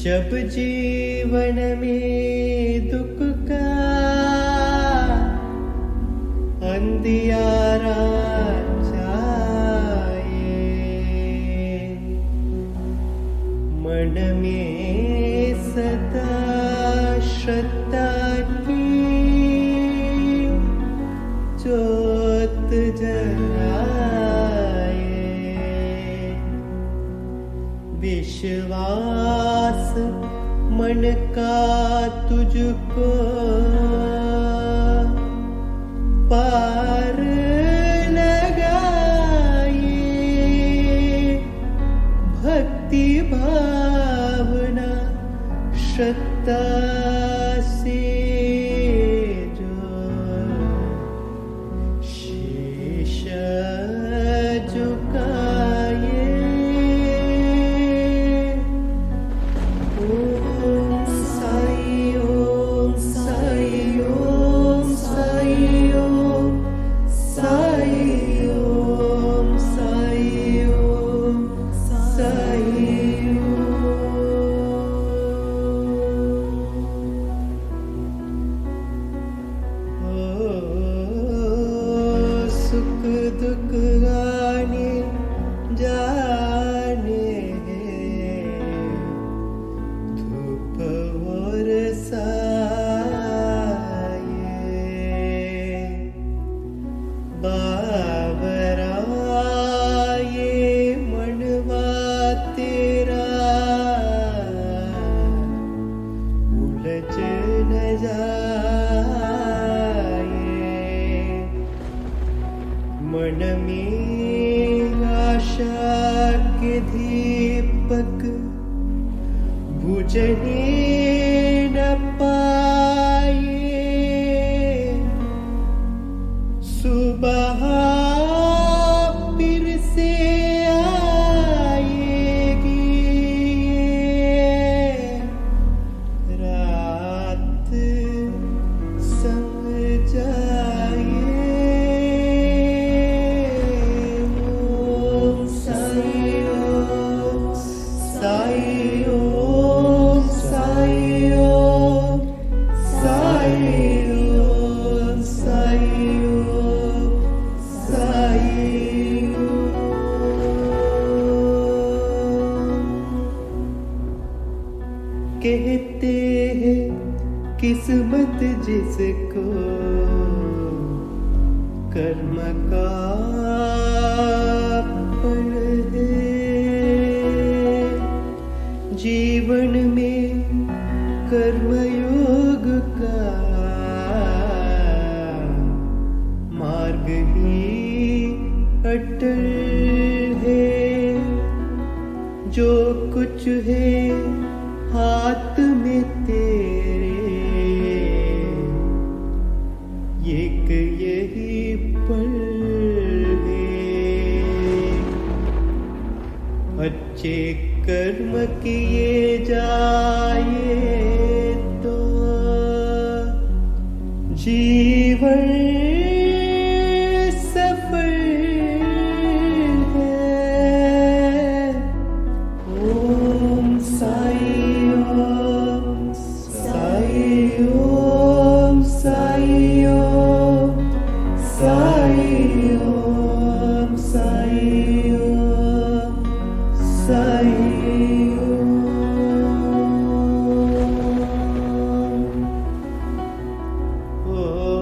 जब जीवन में दुख का अंधियारा छाए, मन में सदा श्रद्धा की ज्योत जलाए, विश्वास मन का तुझको पार लगाए, भक्ति भावना श्रद्धा से जो शीश झुकाए, सुख दुख आने जाने धूप और साये, बाबरा ये मनवा तेरा उलझ न जाए, मन में आशा के दीपक बुझने न पाए, सुबह फिर से आएगी, रात संग जाए, कहते हैं किस्मत जिसको कर्म का फल है, जीवन में कर्मयोग का मार्ग ही अटल है, जो कुछ है हाथ में तेरे, एक यही पल है, अच्छे कर्म किए जाए तो जीवन सफल है। ओम साई ओम साई ओम साई ओम साई ओम साई ओम साई ओम। ओम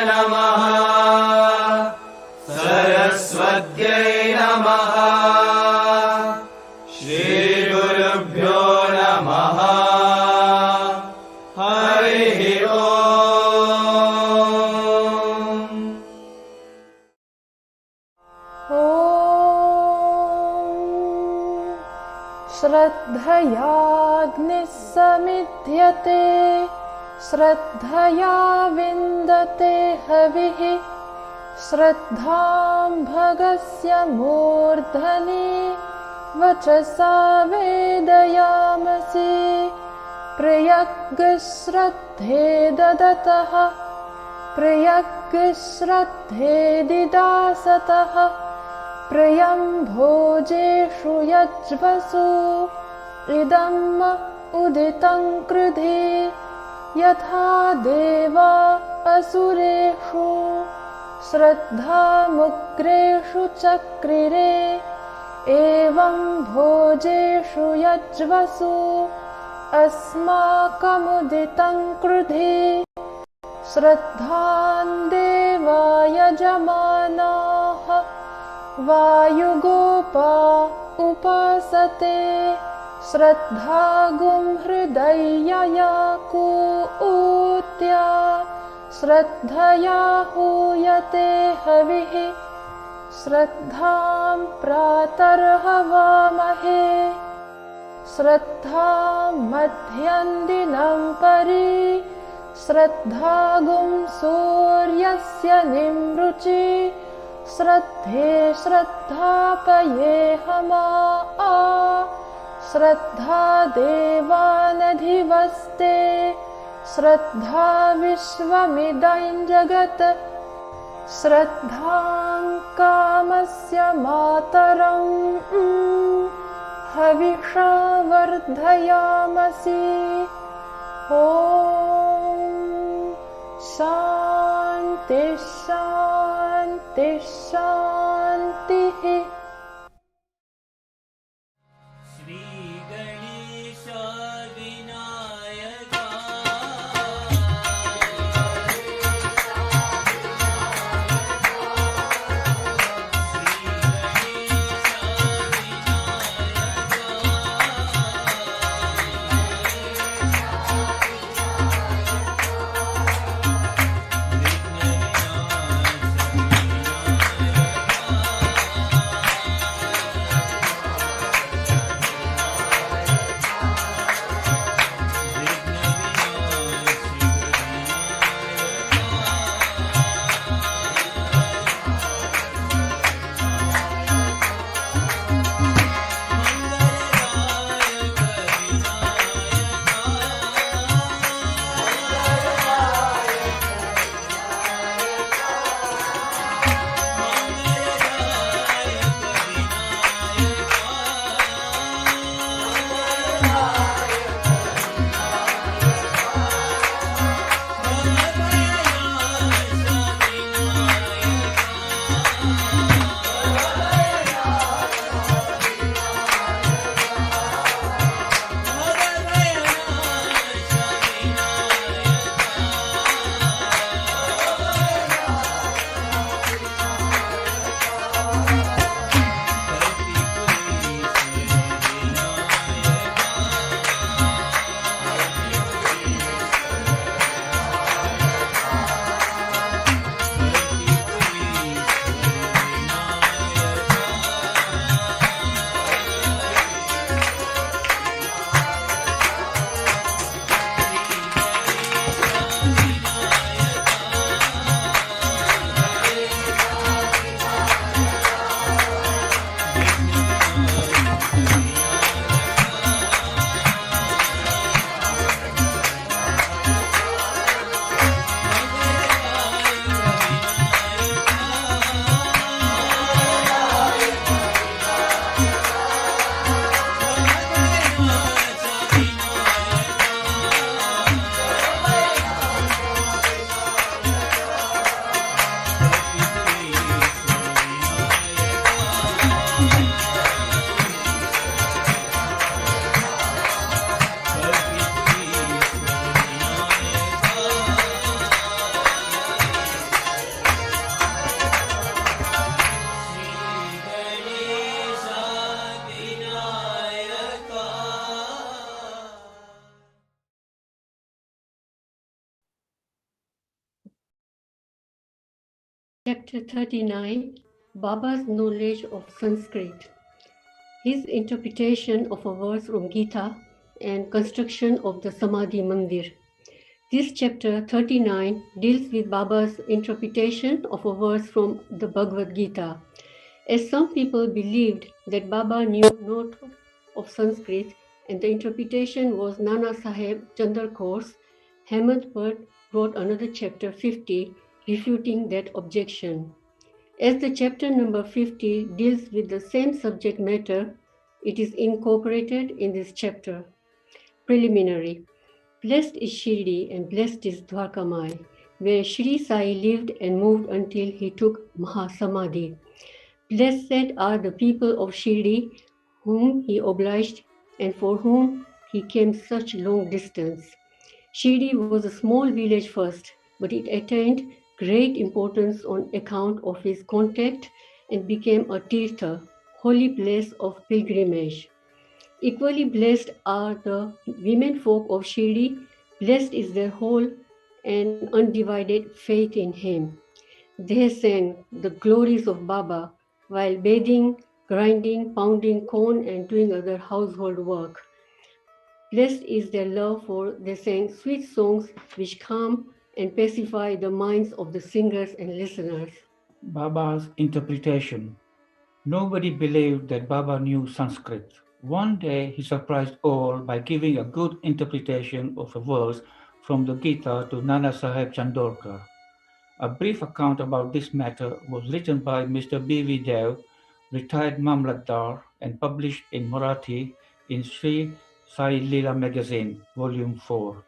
नमः सरस्वत्यै नमः श्रीगुरुभ्यो नमः हरिः श्रद्धयाग्निः समिध्यते श्रद्धया विन्दते हविः श्रद्धां भगस्य मूर्धनि वचसा वेदयामसि प्रियग्श्रद्धे ददतः प्रियग्श्रद्धेदिदासतः प्रियं भोजेषु यज्वसु इदम् उदितं कृधि यथा देवा असुरेषु श्रद्धामुग्रेषु चक्रिरे एवं भोजेषु यज्वसु अस्माकमुदितं कृधि श्रद्धां देवा यजमानाः वायुगोपा उपासते श्रद्धागुं हृदयया कूत्या श्रद्धया हूयते हविः श्रद्धां प्रातर्हवामहे श्रद्धां मध्यं दिनं परि श्रद्धागुं सूर्यस्य निमृचि श्रद्धे श्रद्धापये हमा श्रद्धा देवानधिवस्ते श्रद्धा विश्वमिदं जगत् श्रद्धां कामस्य मातरं हविषा वर्धयामसि ॐ शान्ति शान्ति शान्तिः। Chapter 39 Baba's Knowledge of Sanskrit. His interpretation of a verse from Gita and construction of the Samadhi Mandir. This chapter 39 deals with Baba's interpretation of a verse from the Bhagavad Gita. As some people believed that Baba knew not of Sanskrit and the interpretation was Nana Sahib Chandarkaur's, Hemant Bhatt wrote another chapter 50 refuting that objection. As the chapter number 50 deals with the same subject matter, it is incorporated in this chapter. Preliminary. Blessed is Shirdi and blessed is Dwarkamai, where Shri Sai lived and moved until he took Mahasamadhi. Blessed are the people of Shirdi, whom he obliged and for whom he came such long distance. Shirdi was a small village first, but it attained great importance on account of his contact and became a tirtha, holy place of pilgrimage. Equally blessed are the women folk of Shirdi, blessed is their whole and undivided faith in him. They sang the glories of Baba while bathing, grinding, pounding corn and doing other household work. Blessed is their love, for they sang sweet songs which calm and pacify the minds of the singers and listeners. Baba's interpretation. Nobody believed that Baba knew Sanskrit. One day he surprised all by giving a good interpretation of a verse from the Gita to Nana Sahib Chandorkar. A brief account about this matter was written by Mr. B.V. Dev, retired Mamlatdar, and published in Marathi in Shirdi Sai Leela magazine, volume 4.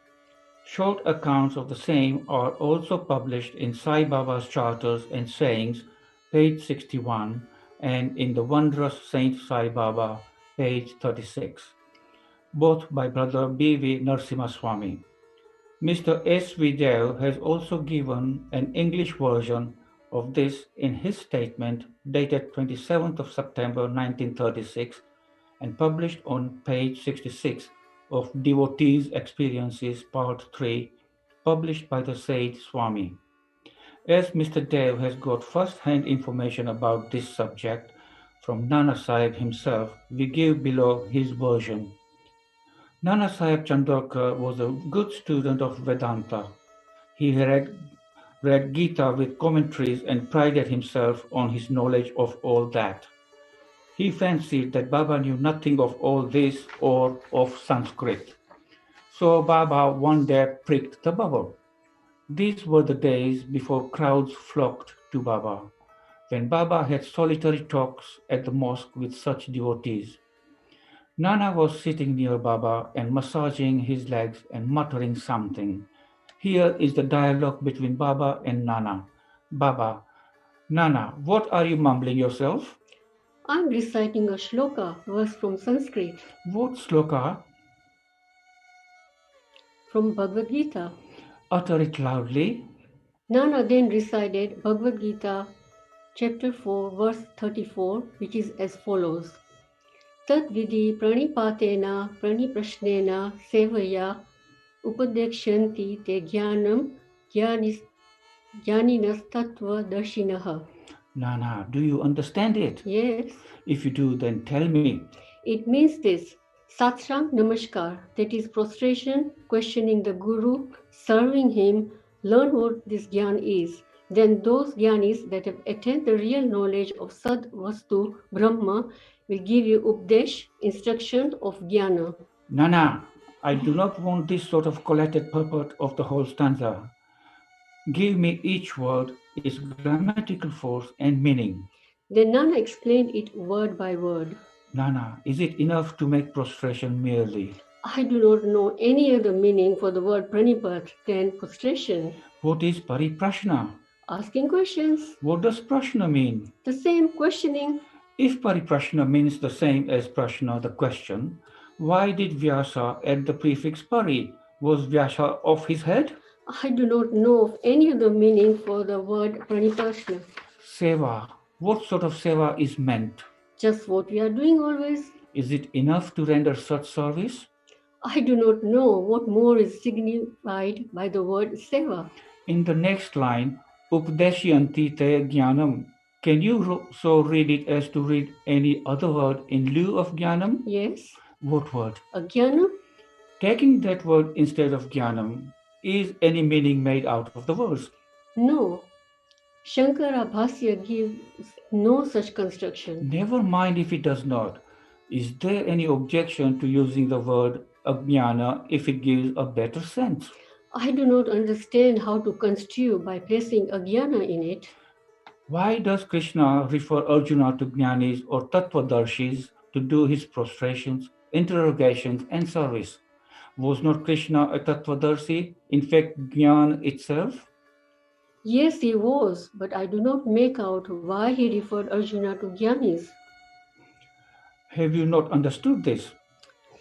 Short accounts of the same are also published in Sai Baba's Charters and Sayings, page 61, and in The Wondrous Saint Sai Baba, page 36, both by Brother B.V. Narasimha Swami. Mr. S.V. Dev has also given an English version of this in his statement dated 27th of September 1936 and published on page 66 of Devotees' Experiences Part 3, published by the said Swami. As Mr. Dev has got first-hand information about this subject from Nana Sahib himself, we give below his version. Nana Sahib Chandorkar was a good student of Vedanta. He had read Gita with commentaries and prided himself on his knowledge of all that. He fancied that Baba knew nothing of all this or of Sanskrit. So Baba one day pricked the bubble. These were the days before crowds flocked to Baba, when Baba had solitary talks at the mosque with such devotees. Nana was sitting near Baba and massaging his legs and muttering something. Here is the dialogue between Baba and Nana. Baba, Nana, what are you mumbling yourself? I'm reciting a shloka, verse from Sanskrit. What sloka? From Bhagavad Gita. Utter it loudly. Nana then recited Bhagavad Gita, chapter 4, verse 34, which is as follows. Tat vidhi pranipatena praniprashnena sevaya upadekshanti te jnanam jnaninas tattva darshinaha. Nana, do you understand it? Yes. If you do, then tell me. It means this. Satsang Namaskar, that is prostration, questioning the Guru, serving him, learn what this Gyan is. Then those Gyanis that have attained the real knowledge of Sad Vastu, Brahma, will give you Updesh, instruction of Jnana. Nana, I do not want this sort of collected purport of the whole stanza. Give me each word, its grammatical force and meaning. Then Nana explained it word by word. Nana, is it enough to make prostration merely? I do not know any other meaning for the word pranipat than prostration. What is pariprashna? Asking questions. What does prashna mean? The same, questioning. If pariprashna means the same as prashna, the question, why did Vyasa add the prefix pari? Was Vyasa off his head? I do not know of any other meaning for the word pranipashna. Seva. What sort of seva is meant? Just what we are doing always. Is it enough to render such service? I do not know what more is signified by the word seva. In the next line, Updeshyanti te jnanam. Can you so read it as to read any other word in lieu of jnanam? Yes. What word? Ajnana? Taking that word instead of jnanam, is any meaning made out of the words? No. Shankara Bhasya gives no such construction. Never mind if it does not. Is there any objection to using the word ajnana if it gives a better sense? I do not understand how to construe by placing ajnana in it. Why does Krishna refer Arjuna to jnanis or tattvadarshis to do his prostrations, interrogations, and service? Was not Krishna a tattvadarshi, in fact, jnana itself? Yes, he was, but I do not make out why he referred Arjuna to jnanis. Have you not understood this?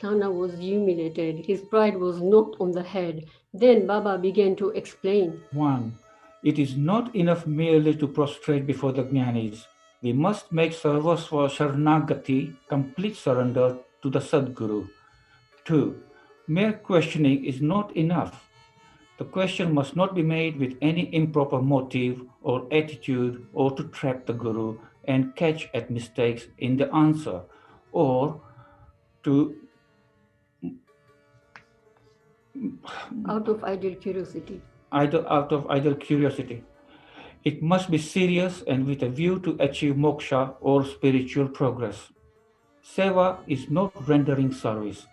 Nana was humiliated. His pride was knocked on the head. Then Baba began to explain. 1. It is not enough merely to prostrate before the jnanis. We must make sarvasva sharanagati, complete surrender to the Sadguru. 2. Mere questioning is not enough. The question must not be made with any improper motive or attitude or to trap the Guru and catch at mistakes in the answer or to Out of idle curiosity. out of idle curiosity. It must be serious and with a view to achieve moksha or spiritual progress. Seva is not rendering service,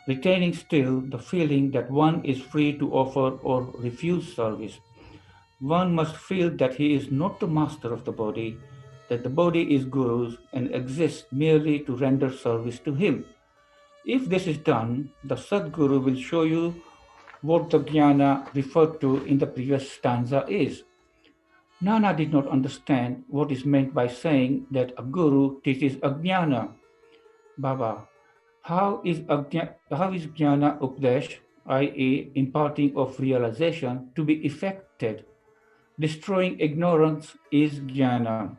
retaining still the feeling that one is free to offer or refuse service. One must feel that he is not the master of the body, that the body is Guru's and exists merely to render service to him. If this is done, the Sadguru will show you what the jnana referred to in the previous stanza is. Nana did not understand what is meant by saying that a guru teaches ajnana. Baba, how is jnana updesh, i.e. imparting of realization, to be effected? Destroying ignorance is jnana.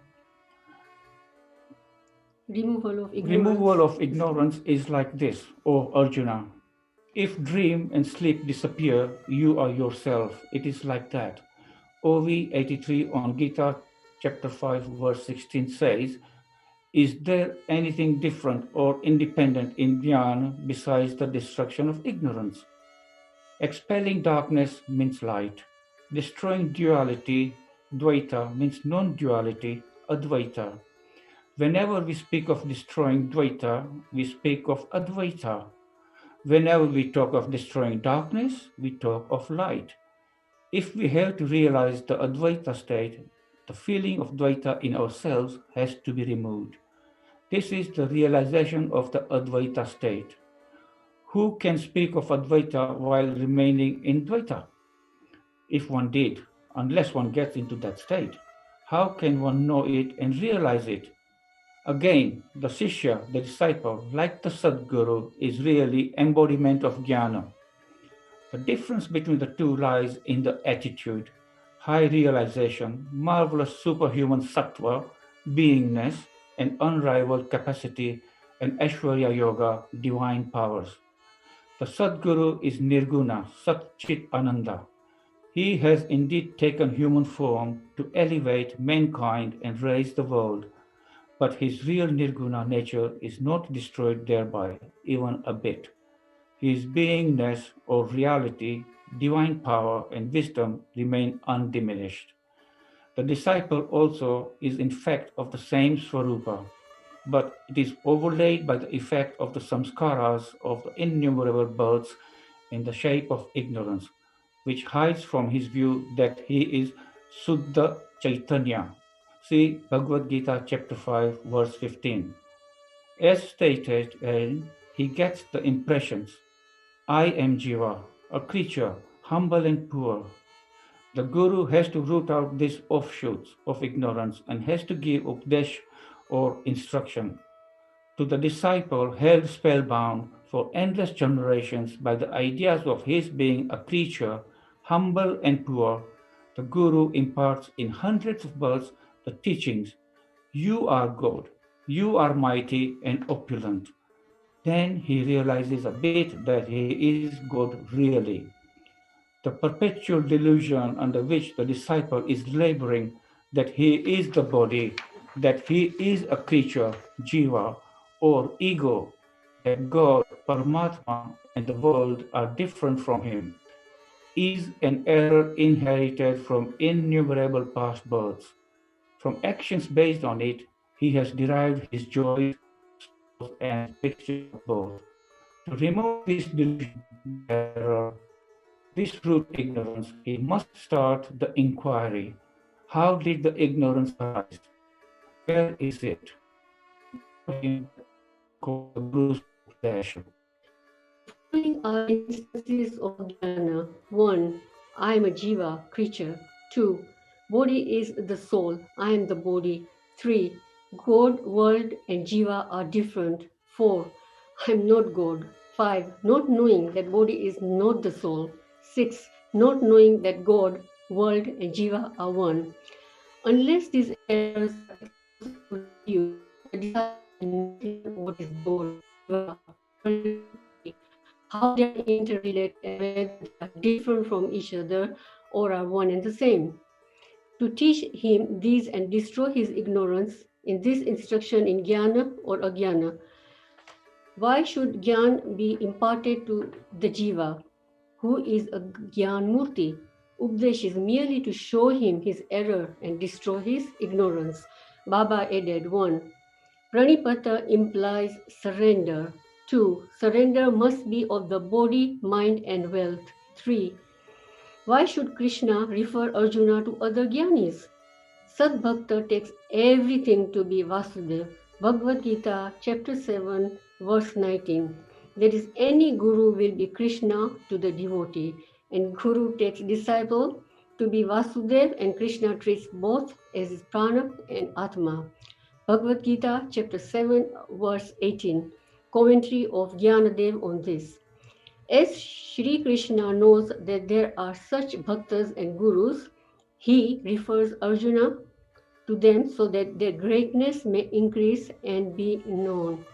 Removal of ignorance is like this, O Arjuna. If dream and sleep disappear, you are yourself. It is like that. OV 83 on Gita chapter 5 verse 16 says, is there anything different or independent in jnana besides the destruction of ignorance? Expelling darkness means light. Destroying duality, dvaita, means non-duality, advaita. Whenever we speak of destroying dvaita, we speak of advaita. Whenever we talk of destroying darkness, we talk of light. If we have to realize the advaita state, the feeling of dvaita in ourselves has to be removed. This is the realization of the advaita state. Who can speak of advaita while remaining in dvaita? If one did, unless one gets into that state, how can one know it and realize it? Again, the Shishya, the disciple, like the Sadguru, is really embodiment of jnana. The difference between the two lies in the attitude, high realization, marvelous superhuman sattva, beingness, and unrivaled capacity, and Aishwarya Yoga, divine powers. The Sadguru is Nirguna, Satchit Ananda. He has indeed taken human form to elevate mankind and raise the world. But his real nirguna nature is not destroyed thereby, even a bit. His beingness or reality, divine power, and wisdom remain undiminished. The disciple also is in fact of the same Swarupa, but it is overlaid by the effect of the samskaras of the innumerable births in the shape of ignorance, which hides from his view that he is Suddha Chaitanya. See Bhagavad Gita chapter 5 verse 15. As stated, he gets the impressions, I am Jiva, a creature, humble and poor. The Guru has to root out these offshoots of ignorance and has to give updesh or instruction. To the disciple held spellbound for endless generations by the ideas of his being a creature, humble and poor, the Guru imparts in hundreds of births the teachings, you are God, you are mighty and opulent. Then he realizes a bit that he is God really. the perpetual delusion under which the disciple is laboring that he is the body, that he is a creature, jiva, or ego, that God, Paramatma, and the world are different from him, is an error inherited from innumerable past births. From actions based on it, he has derived his joys, sorrows, and mixture of both. To remove this delusion, error, this root ignorance, he must start the inquiry. How did the ignorance arise? Where is it? For him, called the Guru's pleasure. Following are instances of jnana. 1. I am a jiva, creature. 2. Body is the soul, I am the body. 3. God, world, and jiva are different. 4. I am not God. 5. Not knowing that body is not the soul. 6. Not knowing that God, world, and jiva are one. Unless these errors are exposed to you, the desire what is God, jiva, world, how they are interrelated and whether they are different from each other or are one and the same. To teach him these and destroy his ignorance in this instruction in jnana or ajnana. Why should jnana be imparted to the jiva, who is a jnana murti? Updesh is merely to show him his error and destroy his ignorance. Baba added 1. Pranipata implies surrender. 2. Surrender must be of the body, mind, and wealth. 3. Why should Krishna refer Arjuna to other jnanis? Sadbhakta takes everything to be Vasudev. Bhagavad Gita, chapter 7, verse 19. There is any guru will be Krishna to the devotee, and guru takes disciple to be Vasudev, and Krishna treats both as his prana and atma. Bhagavad Gita, chapter 7, verse 18. Commentary of Jnanadev on this. As Shri Krishna knows that there are such bhaktas and gurus, he refers Arjuna to them so that their greatness may increase and be known.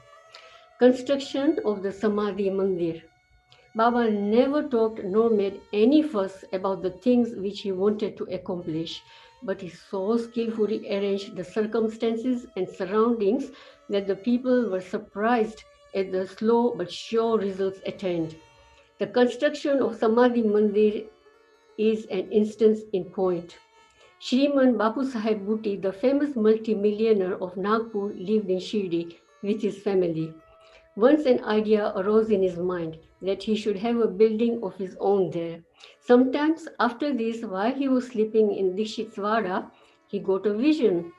Construction of the Samadhi Mandir. Baba never talked nor made any fuss about the things which he wanted to accomplish, but he so skillfully arranged the circumstances and surroundings that the people were surprised at the slow but sure results attained. The construction of Samadhi Mandir is an instance in point. Shriman Bapu Sahib Bhuti, the famous multi-millionaire of Nagpur, lived in Shirdi with his family. Once an idea arose in his mind that he should have a building of his own there. Sometimes after this, while he was sleeping in Dikshit's Vada, he got a vision.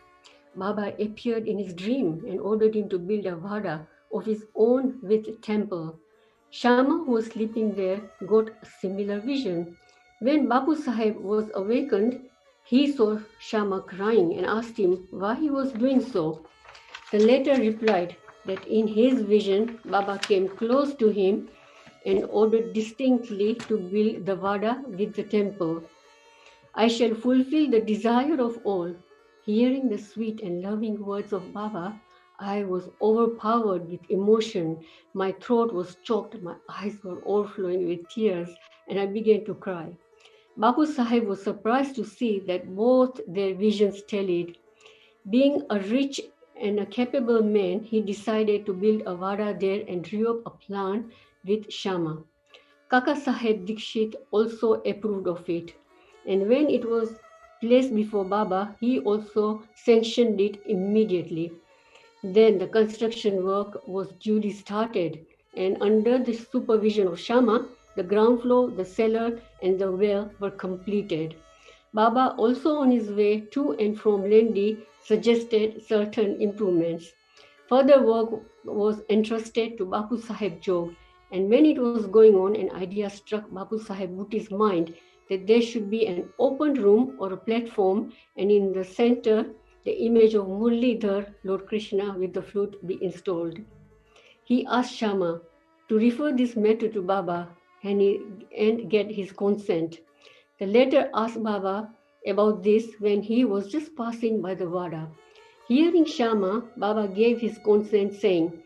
Baba appeared in his dream and ordered him to build a Vada of his own with temple. Shama, who was sleeping there, got a similar vision. When Bapu Sahib was awakened, he saw Shama crying and asked him why he was doing so. The latter replied that in his vision, Baba came close to him and ordered distinctly to build the Vada with the temple. I shall fulfill the desire of all. Hearing the sweet and loving words of Baba, I was overpowered with emotion. My throat was choked, my eyes were overflowing with tears, and I began to cry. Bapu Sahib was surprised to see that both their visions tallied. Being a rich and a capable man, he decided to build a Vada there and drew up a plan with Shama. Kaka Sahib Dikshit also approved of it, and when it was placed before Baba, he also sanctioned it immediately. Then the construction work was duly started, and under the supervision of Shama, the ground floor, the cellar, and the well were completed. Baba, also on his way to and from Lendi, suggested certain improvements. Further work was entrusted to Bapu Sahib Jog, and when it was going on, an idea struck Bapu Sahib Bhuti's mind that there should be an open room or a platform, and in the center, the image of Murlidhar, Lord Krishna, with the flute be installed. He asked Shama to refer this matter to Baba and get his consent. The latter asked Baba about this when he was just passing by the Vada. Hearing Shama, Baba gave his consent, saying,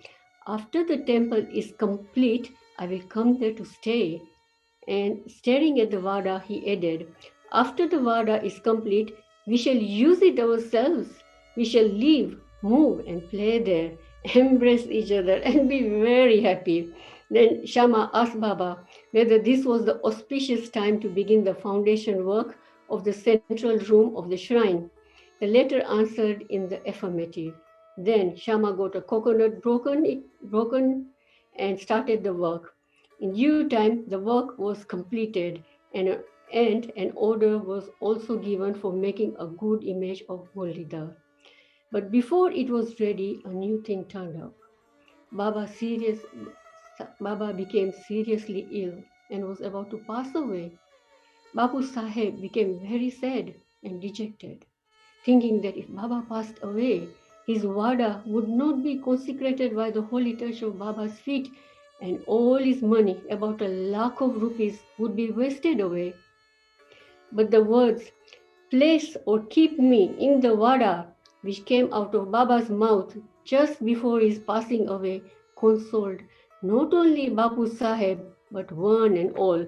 "After the temple is complete, I will come there to stay, And staring at the Vada, he added, "After the Vada is complete, we shall use it ourselves. We shall live, move, and play there, embrace each other, and be very happy." Then Shama asked Baba whether this was the auspicious time to begin the foundation work of the central room of the shrine. The latter answered in the affirmative. Then Shama got a coconut broken and started the work. In due time, the work was completed, and an order was also given for making a good image of Mullida. But before it was ready, a new thing turned up. Baba became seriously ill and was about to pass away. Bapu Saheb became very sad and dejected, thinking that if Baba passed away, his Vada would not be consecrated by the holy touch of Baba's feet, and all his money, about 1,00,000 of rupees, would be wasted away. But the words, "Place or keep me in the Vada," which came out of Baba's mouth just before his passing away, consoled not only Bapu Saheb, but one and all.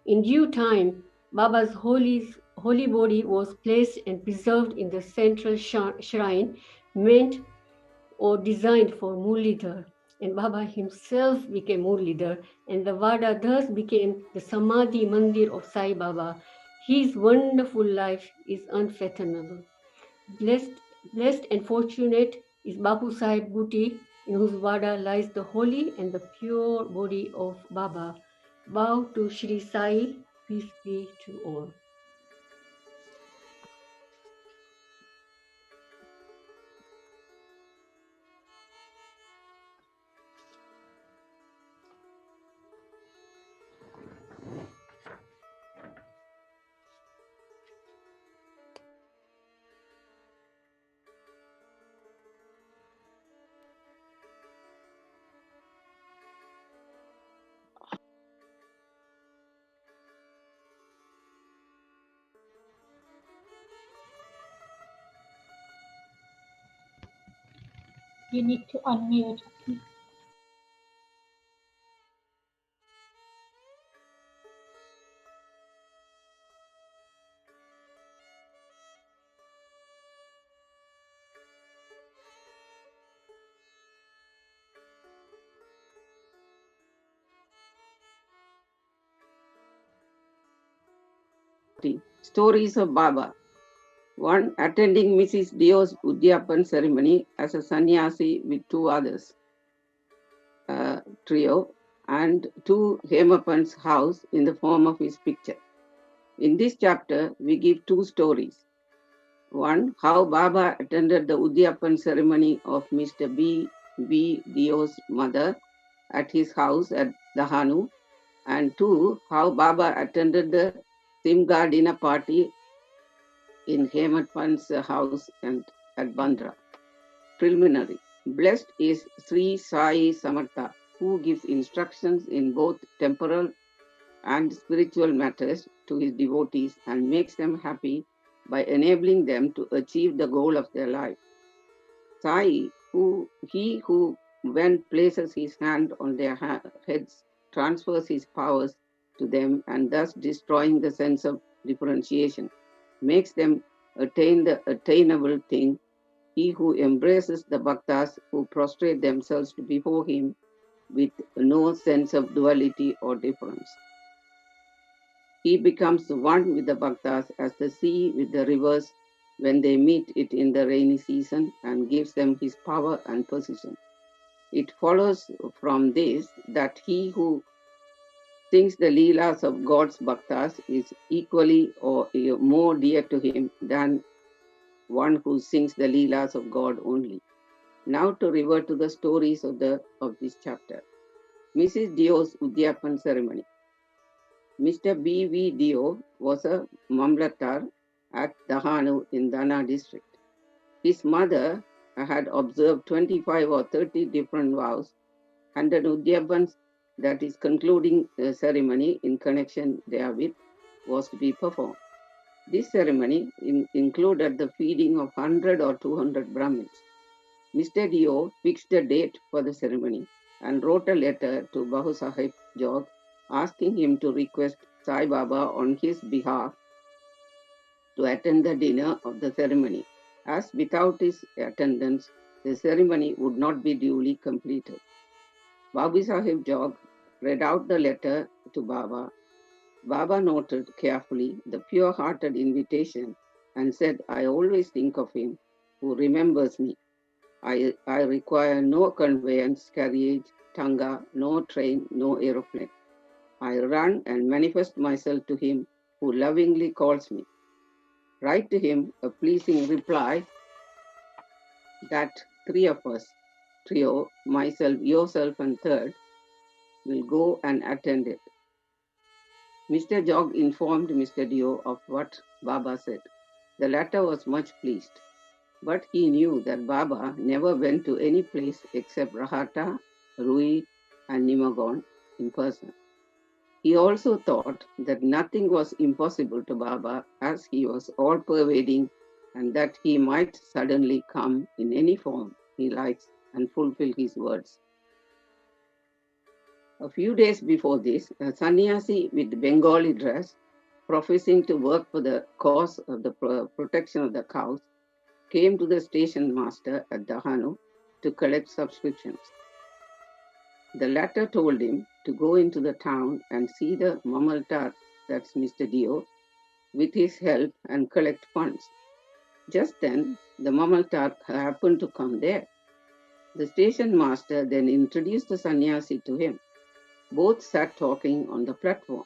In due time, Baba's holy body was placed and preserved in the central shrine meant or designed for Murlidhar, and Baba himself became Murlidhar, and the Vada thus became the Samadhi Mandir of Sai Baba. His wonderful life is unfathomable. Blessed and fortunate is Bapu Sahib Bhuti, in whose Vada lies the holy and the pure body of Baba. Bow to Shri Sai, peace be to all. You need to unmute. Stories of Baba. 1. Attending Mrs. Dio's Udyapan ceremony as a sannyasi with 2 others, trio, and 2. Hemapan's house in the form of his picture. In this chapter, we give 2 stories. 1. How Baba attended the Udyapan ceremony of Mr. B. Dio's mother at his house at Dahanu, and 2. How Baba attended the Simga dinner party in Hematpan's house and at Bandra. Preliminary. Blessed is Shirdi Sai Samartha, who gives instructions in both temporal and spiritual matters to his devotees and makes them happy by enabling them to achieve the goal of their life. Sai, who when places his hand on their heads, transfers his powers to them and thus destroying the sense of differentiation, makes them attain the attainable thing. He who embraces the bhaktas who prostrate themselves before him with no sense of duality or difference. He becomes one with the bhaktas as the sea with the rivers when they meet it in the rainy season and gives them his power and position. It follows from this that he who sings the leelas of God's bhaktas is equally or more dear to him than one who sings the leelas of God only. Now to revert to the stories of this chapter. Mrs. Dio's Udyapan ceremony. Mr. B.V. Dio was a Mamlatar at Dahanu in Dana district. His mother had observed 25 or 30 different vows and an Udyapan, that is concluding ceremony in connection therewith, was to be performed. This ceremony included the feeding of 100 or 200 Brahmins. Mr. Dio fixed a date for the ceremony and wrote a letter to Bahu Sahib Jog asking him to request Sai Baba on his behalf to attend the dinner of the ceremony, as without his attendance, the ceremony would not be duly completed. Babu Sahib Jog read out the letter to Baba. Baba noted carefully the pure-hearted invitation and said, I always think of him who remembers me. I require no conveyance, carriage, tanga, no train, no aeroplane. I run and manifest myself to him who lovingly calls me. Write to him a pleasing reply that three of us, trio, myself, yourself, and third, will go and attend it. Mr. Jog informed Mr. Dio of what Baba said. The latter was much pleased, but he knew that Baba never went to any place except Rahata, Rui, and Nimagon in person. He also thought that nothing was impossible to Baba, as he was all-pervading, and that he might suddenly come in any form he likes and fulfill his words. A few days before this, a sannyasi with Bengali dress, professing to work for the cause of the protection of the cows, came to the station master at Dahanu to collect subscriptions. The latter told him to go into the town and see the Mamaltar, that's Mr. Dio, with his help and collect funds. Just then, the Mamaltar happened to come there. The station master then introduced the sannyasi to him. Both sat talking on the platform.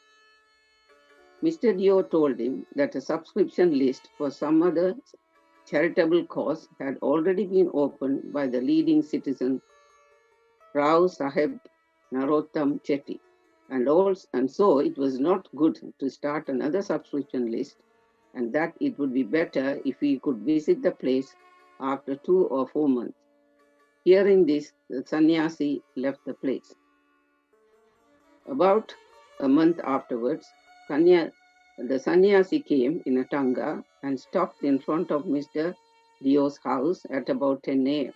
Mr. Dio told him that a subscription list for some other charitable cause had already been opened by the leading citizen Rao Saheb Narottam Chetty, and so it was not good to start another subscription list, and that it would be better if he could visit the place after 2 or 4 months. Hearing this, the sannyasi left the place. About a month afterwards, the sannyasi came in a tanga and stopped in front of Mr. Dio's house at about 10 a.m.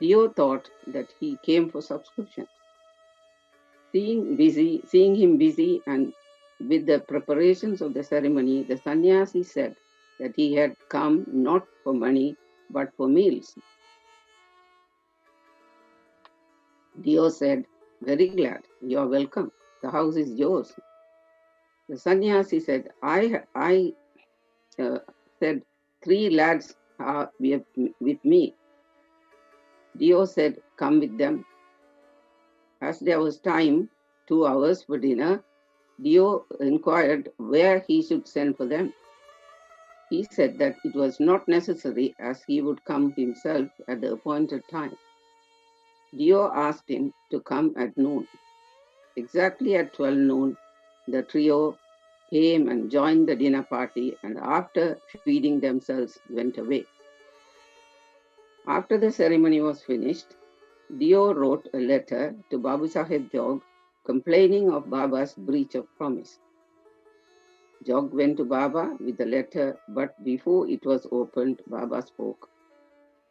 Dio thought that he came for subscriptions. Seeing him busy and with the preparations of the ceremony, the sannyasi said that he had come not for money but for meals. Dio said, very glad, you are welcome. The house is yours. The sannyasi said, I said, 3 lads are with me. Dio said, come with them. As there was time, 2 hours for dinner, Dio inquired where he should send for them. He said that it was not necessary, as he would come himself at the appointed time. Dio asked him to come at noon. Exactly at 12 noon, the trio came and joined the dinner party, and after feeding themselves, went away. After the ceremony was finished, Dio wrote a letter to Babu Sahib Jog complaining of Baba's breach of promise. Jog went to Baba with the letter, but before it was opened, Baba spoke.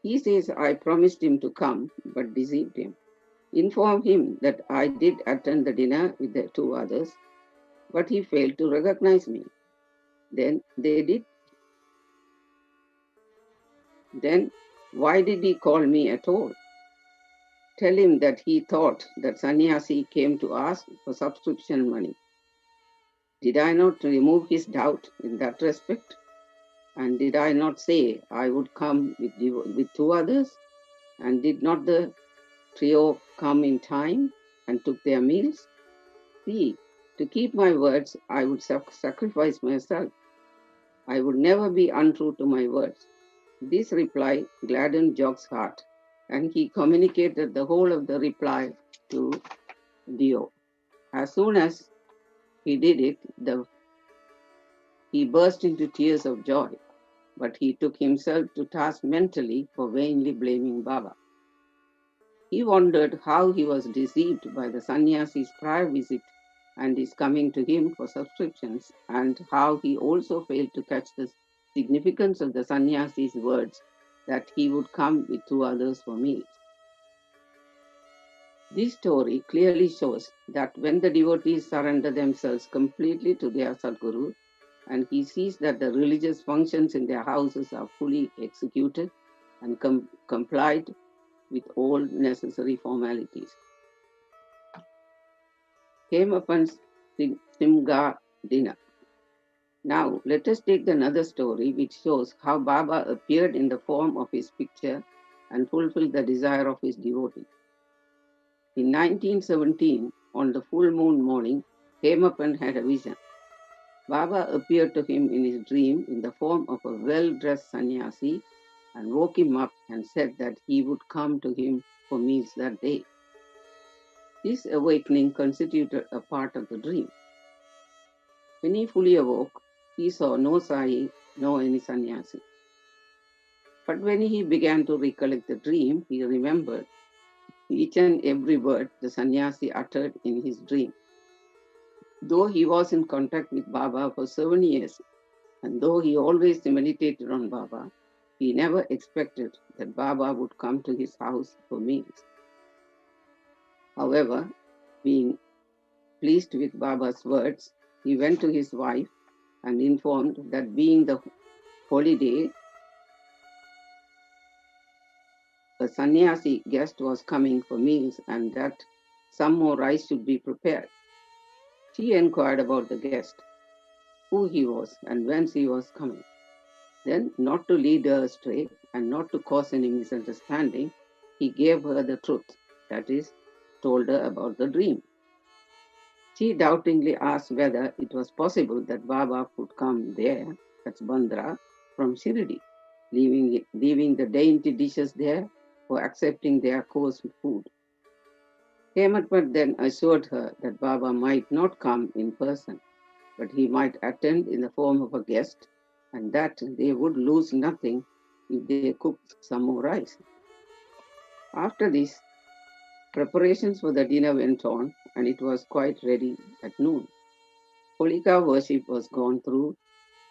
He says, I promised him to come, but deceived him. Inform him that I did attend the dinner with the 2 others, but he failed to recognize me. Then why did he call me at all? Tell him that he thought that sannyasi came to ask for subscription money. Did I not remove his doubt in that respect? And did I not say I would come with 2 others? And did not the trio come in time and took their meals? See, to keep my words, I would sacrifice myself. I would never be untrue to my words. This reply gladdened Jog's heart, and he communicated the whole of the reply to Dio. As soon as he did it, he burst into tears of joy, but he took himself to task mentally for vainly blaming Baba. He wondered how he was deceived by the sannyasi's prior visit and his coming to him for subscriptions, and how he also failed to catch the significance of the sannyasi's words that he would come with 2 others for meals. This story clearly shows that when the devotees surrender themselves completely to their Sadguru, and he sees that the religious functions in their houses are fully executed and complied with all necessary formalities. Came upon Simga dinner. Now let us take another story which shows how Baba appeared in the form of his picture and fulfilled the desire of his devotee. In 1917, on the full moon morning, Hemapan had a vision. Baba appeared to him in his dream in the form of a well-dressed sannyasi and woke him up and said that he would come to him for meals that day. This awakening constituted a part of the dream. When he fully awoke, he saw no sai, no any sannyasi. But when he began to recollect the dream, he remembered each and every word the sannyasi uttered in his dream. Though he was in contact with Baba for 7 years, and though he always meditated on Baba, he never expected that Baba would come to his house for meals. However, being pleased with Baba's words, he went to his wife and informed that being the holiday, a sannyasi guest was coming for meals and that some more rice should be prepared. She inquired about the guest, who he was and whence he was coming. Then, not to lead her astray and not to cause any misunderstanding, he gave her the truth, that is, told her about the dream. She doubtingly asked whether it was possible that Baba could come there, that's Bandra, from Shirdi, leaving the dainty dishes there or accepting their coarse food. Hematpat then assured her that Baba might not come in person, but he might attend in the form of a guest, and that they would lose nothing if they cooked some more rice. After this, preparations for the dinner went on, and it was quite ready at noon. Holika worship was gone through,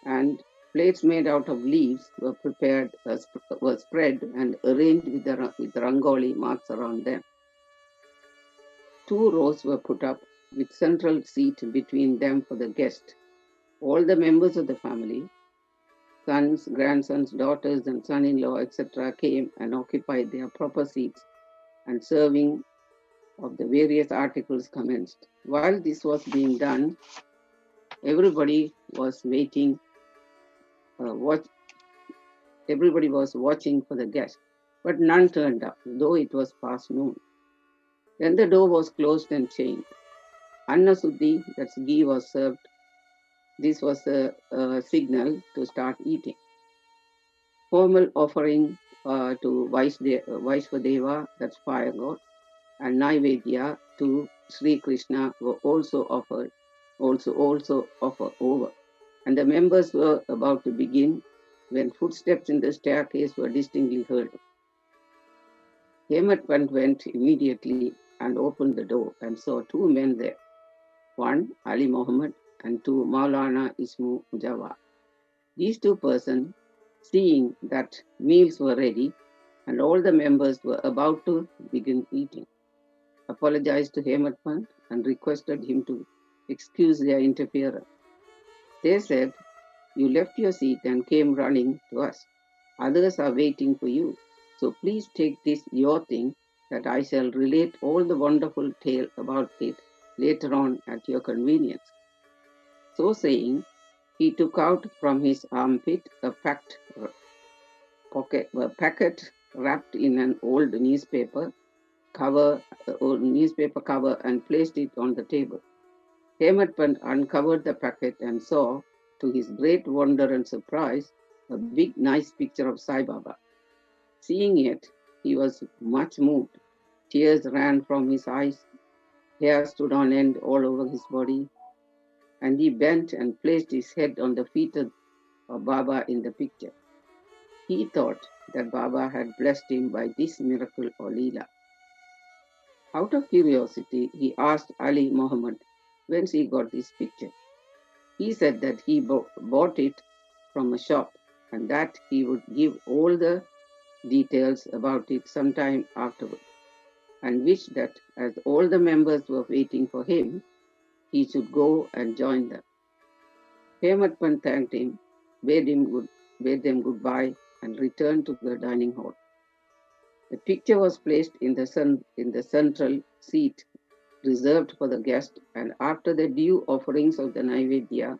and plates made out of leaves were were spread and arranged with rangoli marks around them. 2 rows were put up with central seat between them for the guest. All the members of the family, sons, grandsons, daughters, and son-in-law, etc., came and occupied their proper seats, and serving of the various articles commenced. While this was being done, everybody was waiting, everybody was watching for the guest, but none turned up, though it was past noon. Then the door was closed and chained. Anna Suddhi, that's ghee, was served. This was a signal to start eating. Formal offering to Vaishvadeva, that's fire god, and Naivedya to Sri Krishna were also offered over. And the members were about to begin when footsteps in the staircase were distinctly heard. Hematpant went immediately and opened the door and saw 2 men there, one Ali Muhammad and 2 Maulana Ismu Jawad. These 2 persons, seeing that meals were ready and all the members were about to begin eating, apologized to Hematpant and requested him to excuse their interference. They said, "You left your seat and came running to us. Others are waiting for you. So please take this your thing that I shall relate all the wonderful tale about it later on at your convenience." So saying, he took out from his armpit a packet wrapped in an old newspaper cover and placed it on the table. Hematpant uncovered the packet and saw, to his great wonder and surprise, a big nice picture of Sai Baba. Seeing it, he was much moved. Tears ran from his eyes, hair stood on end all over his body, and he bent and placed his head on the feet of Baba in the picture. He thought that Baba had blessed him by this miracle or leela. Out of curiosity, he asked Ali Muhammad whence he got this picture. He said that he bought it from a shop and that he would give all the details about it sometime afterward. and wished that as all the members were waiting for him, he should go and join them. Hemant Pant thanked him, bade them goodbye, and returned to the dining hall. The picture was placed in the central seat reserved for the guest, and after the due offerings of the Naivedya,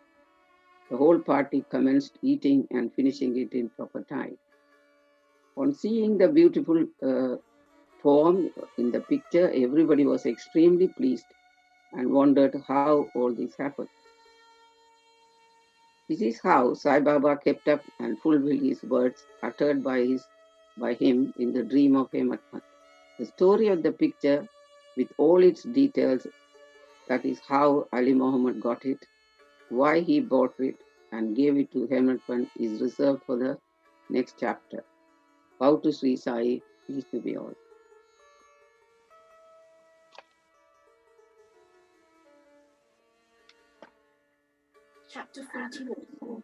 the whole party commenced eating and finishing it in proper time. On seeing the beautiful form in the picture, everybody was extremely pleased and wondered how all this happened. This is how Sai Baba kept up and fulfilled his words uttered by him in the dream of Hemant Pant. The story of the picture with all its details, that is how Ali Muhammad got it, why he bought it and gave it to Hemant Pant, is reserved for the next chapter. Bow to Sri Sai, peace to be all. Chapter 41.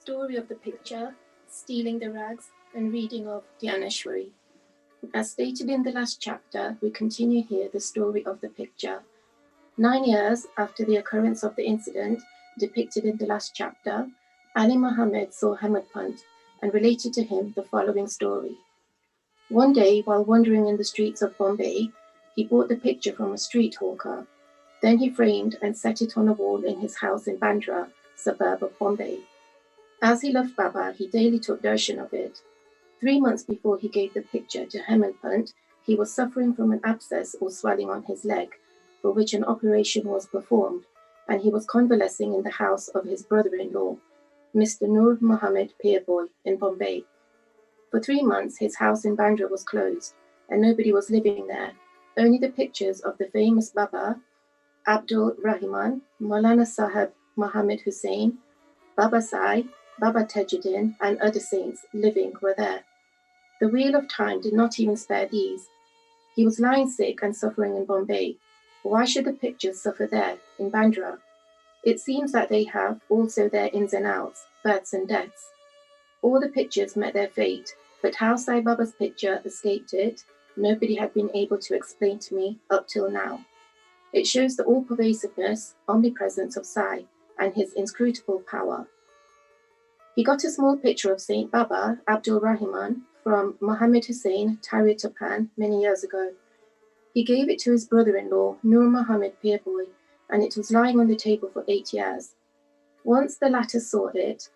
Story of the picture, stealing the rags, and reading of Dhyaneshwari. As stated in the last chapter, we continue here the story of the picture. 9 years after the occurrence of the incident depicted in the last chapter, Ali Muhammad saw Hemant Pant and related to him the following story. One day, while wandering in the streets of Bombay, he bought the picture from a street hawker. Then he framed and set it on a wall in his house in Bandra, suburb of Bombay. As he loved Baba, he daily took darshan of it. 3 months before he gave the picture to Hemant Pant, he was suffering from an abscess or swelling on his leg, for which an operation was performed, and he was convalescing in the house of his brother-in-law, Mr. Nur Muhammad Peerboy, in Bombay. For 3 months, his house in Bandra was closed, and nobody was living there. Only the pictures of the famous Baba, Abdul Rahman, Maulana Sahib Muhammad Hussain, Baba Sai, Baba Tajuddin, and other saints living were there. The wheel of time did not even spare these. He was lying sick and suffering in Bombay. Why should the pictures suffer there, in Bandra? It seems that they have also their ins and outs, births and deaths. All the pictures met their fate, but how Sai Baba's picture escaped it, nobody had been able to explain to me up till now. It shows the all-pervasiveness, omnipresence of Sai and his inscrutable power. He got a small picture of Saint Baba, Abdul Rahman, from Muhammad Hussain, Tahrir Tapan, many years ago. He gave it to his brother-in-law, Nur Muhammad Peerboy, and it was lying on the table for 8 years. Once the latter saw it,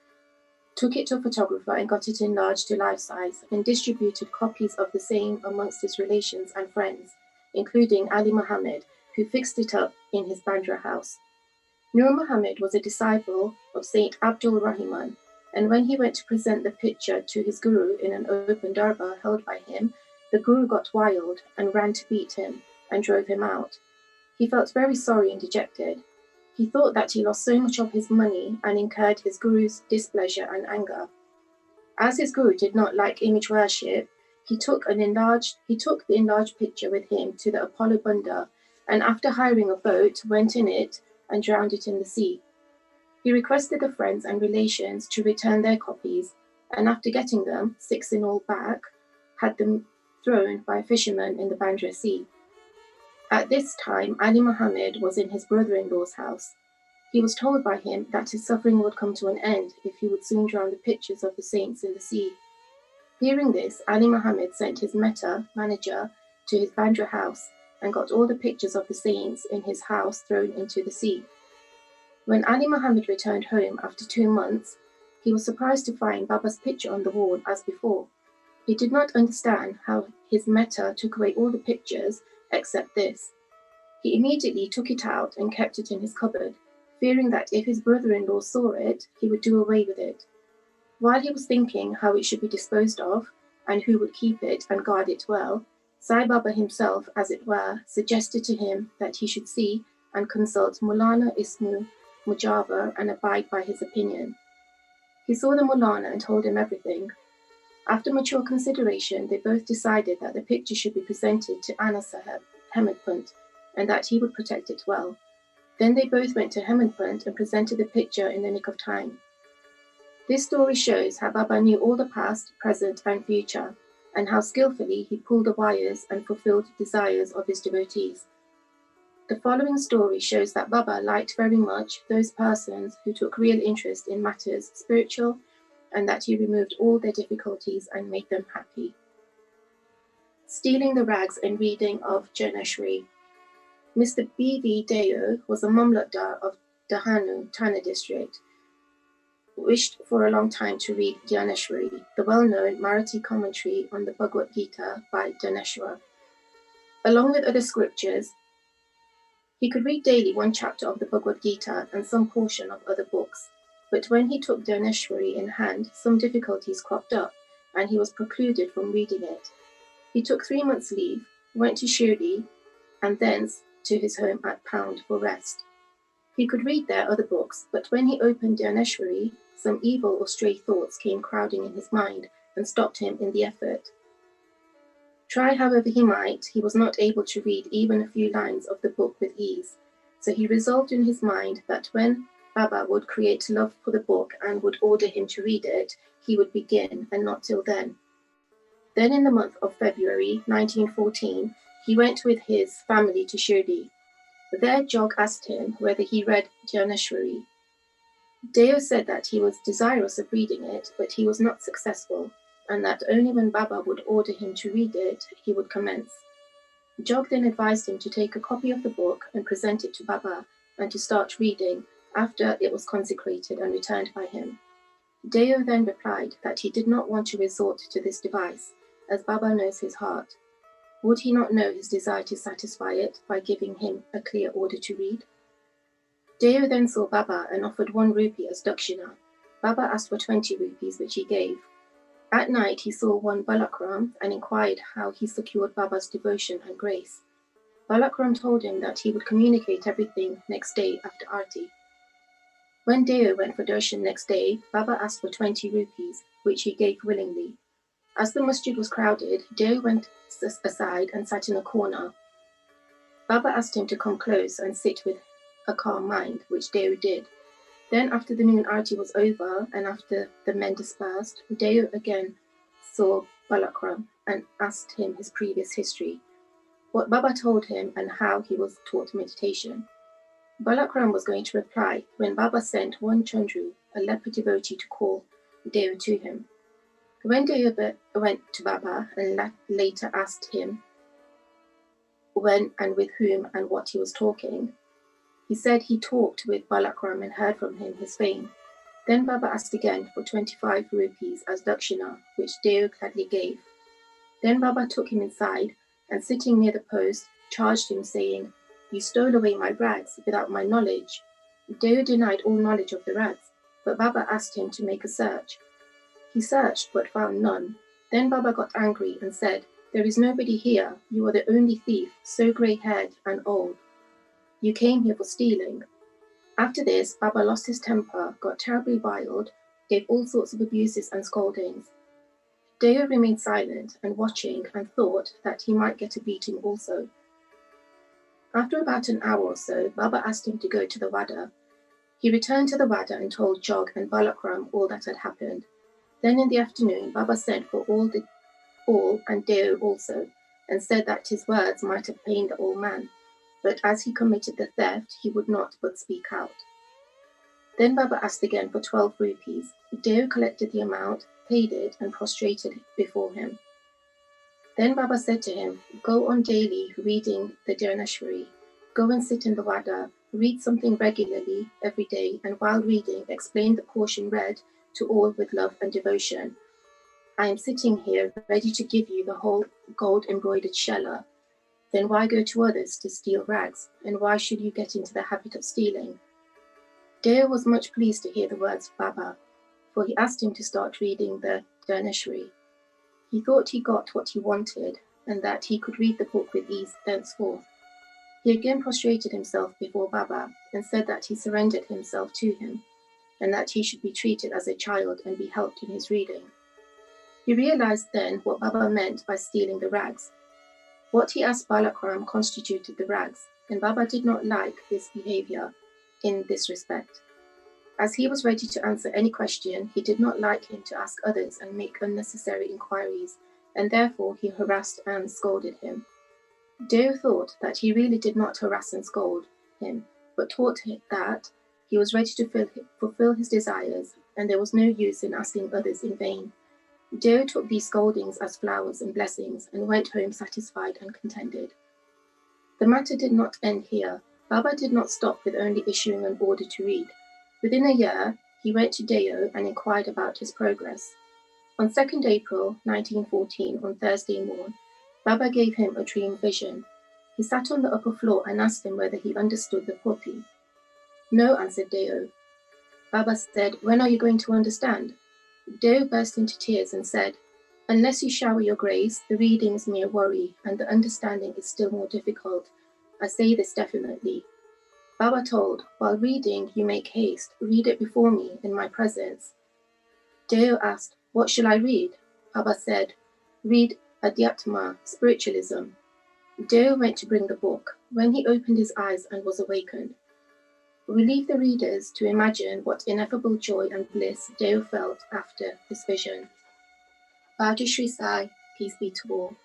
took it to a photographer and got it enlarged to life size, and distributed copies of the same amongst his relations and friends, including Ali Muhammad, who fixed it up in his Bandra house. Nur Muhammad was a disciple of Saint Abdul Rahman, and when he went to present the picture to his guru in an open darbar held by him, the guru got wild and ran to beat him and drove him out. He felt very sorry and dejected. He thought that he lost so much of his money and incurred his guru's displeasure and anger. As his guru did not like image worship, he took the enlarged picture with him to the Apollo Bunda, and after hiring a boat, went in it and drowned it in the sea. He requested the friends and relations to return their copies, and after getting them, 6 in all back, had them thrown by a fisherman in the Bandra Sea. At this time, Ali Muhammad was in his brother-in-law's house. He was told by him that his suffering would come to an end if he would soon drown the pictures of the saints in the sea. Hearing this, Ali Muhammad sent his manager to his Bandra house and got all the pictures of the saints in his house thrown into the sea. When Ali Muhammad returned home after 2 months, he was surprised to find Baba's picture on the wall as before. He did not understand how his meta took away all the pictures except this. He immediately took it out and kept it in his cupboard, fearing that if his brother-in-law saw it, he would do away with it. While he was thinking how it should be disposed of and who would keep it and guard it well, Sai Baba himself, as it were, suggested to him that he should see and consult Maulana Ismu Mujabar and abide by his opinion. He saw the Maulana and told him everything. After mature consideration, they both decided that the picture should be presented to Anna Sahib, Hemant Pant, and that he would protect it well. Then they both went to Hemant Pant and presented the picture in the nick of time. This story shows how Baba knew all the past, present, and future. and how skillfully he pulled the wires and fulfilled the desires of his devotees. The following story shows that Baba liked very much those persons who took real interest in matters spiritual, and that he removed all their difficulties and made them happy. Stealing the rags and reading of Janeshwari. Mr. B.V. Deo was a Mamlatdar of Dahanu, Thane district, wished for a long time to read Janeshwari, the well-known Marathi commentary on the Bhagavad Gita by Dhaneshwar. Along with other scriptures, he could read daily one chapter of the Bhagavad Gita and some portion of other books. But when he took Dhaneshwari in hand, some difficulties cropped up, and he was precluded from reading it. He took 3 months' leave, went to Shirdi, and thence to his home at Pound for rest. He could read there other books, but when he opened Dhaneshwari, some evil or stray thoughts came crowding in his mind and stopped him in the effort. Try however he might, he was not able to read even a few lines of the book with ease. So he resolved in his mind that when Baba would create love for the book and would order him to read it, he would begin, and not till then. Then in the month of February 1914, he went with his family to Shirdi. There Jog asked him whether he read Janeshwari. Deo said that he was desirous of reading it, but he was not successful, and that only when Baba would order him to read it, he would commence. Jog then advised him to take a copy of the book and present it to Baba, and to start reading after it was consecrated and returned by him. Deo then replied that he did not want to resort to this device, as Baba knows his heart. Would he not know his desire to satisfy it by giving him a clear order to read? Deo then saw Baba and offered 1 rupee as dakshina. Baba asked for 20 rupees, which he gave. At night he saw one Balakram and inquired how he secured Baba's devotion and grace. Balakram told him that he would communicate everything next day after Aarti. When Deo went for darshan next day, Baba asked for 20 rupees, which he gave willingly. As the masjid was crowded, Deo went aside and sat in a corner. Baba asked him to come close and sit with a calm mind, which Deo did. Then after the noon Aarti was over and after the men dispersed, Deo again saw Balakram and asked him his previous history, what Baba told him and how he was taught meditation. Balakram was going to reply when Baba sent one Chandru, a leper devotee, to call Deo to him. When Deo went to Baba and later asked him when and with whom and what he was talking, he said he talked with Balakram and heard from him his fame. Then Baba asked again for 25 rupees as dakshina, which Deo gladly gave. Then Baba took him inside and, sitting near the post, charged him, saying, "You stole away my rags without my knowledge." Deo denied all knowledge of the rags, but Baba asked him to make a search. He searched but found none. Then Baba got angry and said, "There is nobody here. You are the only thief, so grey-haired and old. You came here for stealing." After this, Baba lost his temper, got terribly wild, gave all sorts of abuses and scoldings. Deo remained silent and watching and thought that he might get a beating also. After about an hour or so, Baba asked him to go to the Wada. He returned to the Wada and told Jog and Balakram all that had happened. Then in the afternoon, Baba sent for all and Deo also, and said that his words might have pained the old man, but as he committed the theft, he would not but speak out. Then Baba asked again for 12 rupees. Deo collected the amount, paid it, and prostrated before him. Then Baba said to him, "Go on daily reading the Janeshwari. Go and sit in the Wada, read something regularly every day, and while reading, explain the portion read to all with love and devotion. I am sitting here ready to give you the whole gold-embroidered shella. Then why go to others to steal rags? And why should you get into the habit of stealing?" Deo was much pleased to hear the words of Baba, for he asked him to start reading the Janeshwari. He thought he got what he wanted, and that he could read the book with ease thenceforth. He again prostrated himself before Baba, and said that he surrendered himself to him, and that he should be treated as a child and be helped in his reading. He realized then what Baba meant by stealing the rags. What he asked Balakram constituted the rags, and Baba did not like this behavior in this respect. As he was ready to answer any question, he did not like him to ask others and make unnecessary inquiries, and therefore he harassed and scolded him. Deo thought that he really did not harass and scold him, but taught him that he was ready to fulfill his desires, and there was no use in asking others in vain. Deo took these scoldings as flowers and blessings and went home satisfied and contented. The matter did not end here. Baba did not stop with only issuing an order to read. Within a year, he went to Deo and inquired about his progress. On 2nd April 1914, on Thursday morn, Baba gave him a dream vision. He sat on the upper floor and asked him whether he understood the poppy. No, answered Deo. Baba said, when are you going to understand? Deo burst into tears and said, unless you shower your grace, the reading is mere worry, and the understanding is still more difficult. I say this definitely. Baba told, while reading, you make haste, read it before me, in my presence. Deo asked, what shall I read? Baba said, read Adhyatma, spiritualism. Deo went to bring the book. When he opened his eyes and was awakened, we leave the readers to imagine what ineffable joy and bliss Deo felt after this vision. Bhadu Shri Sai, peace be to all.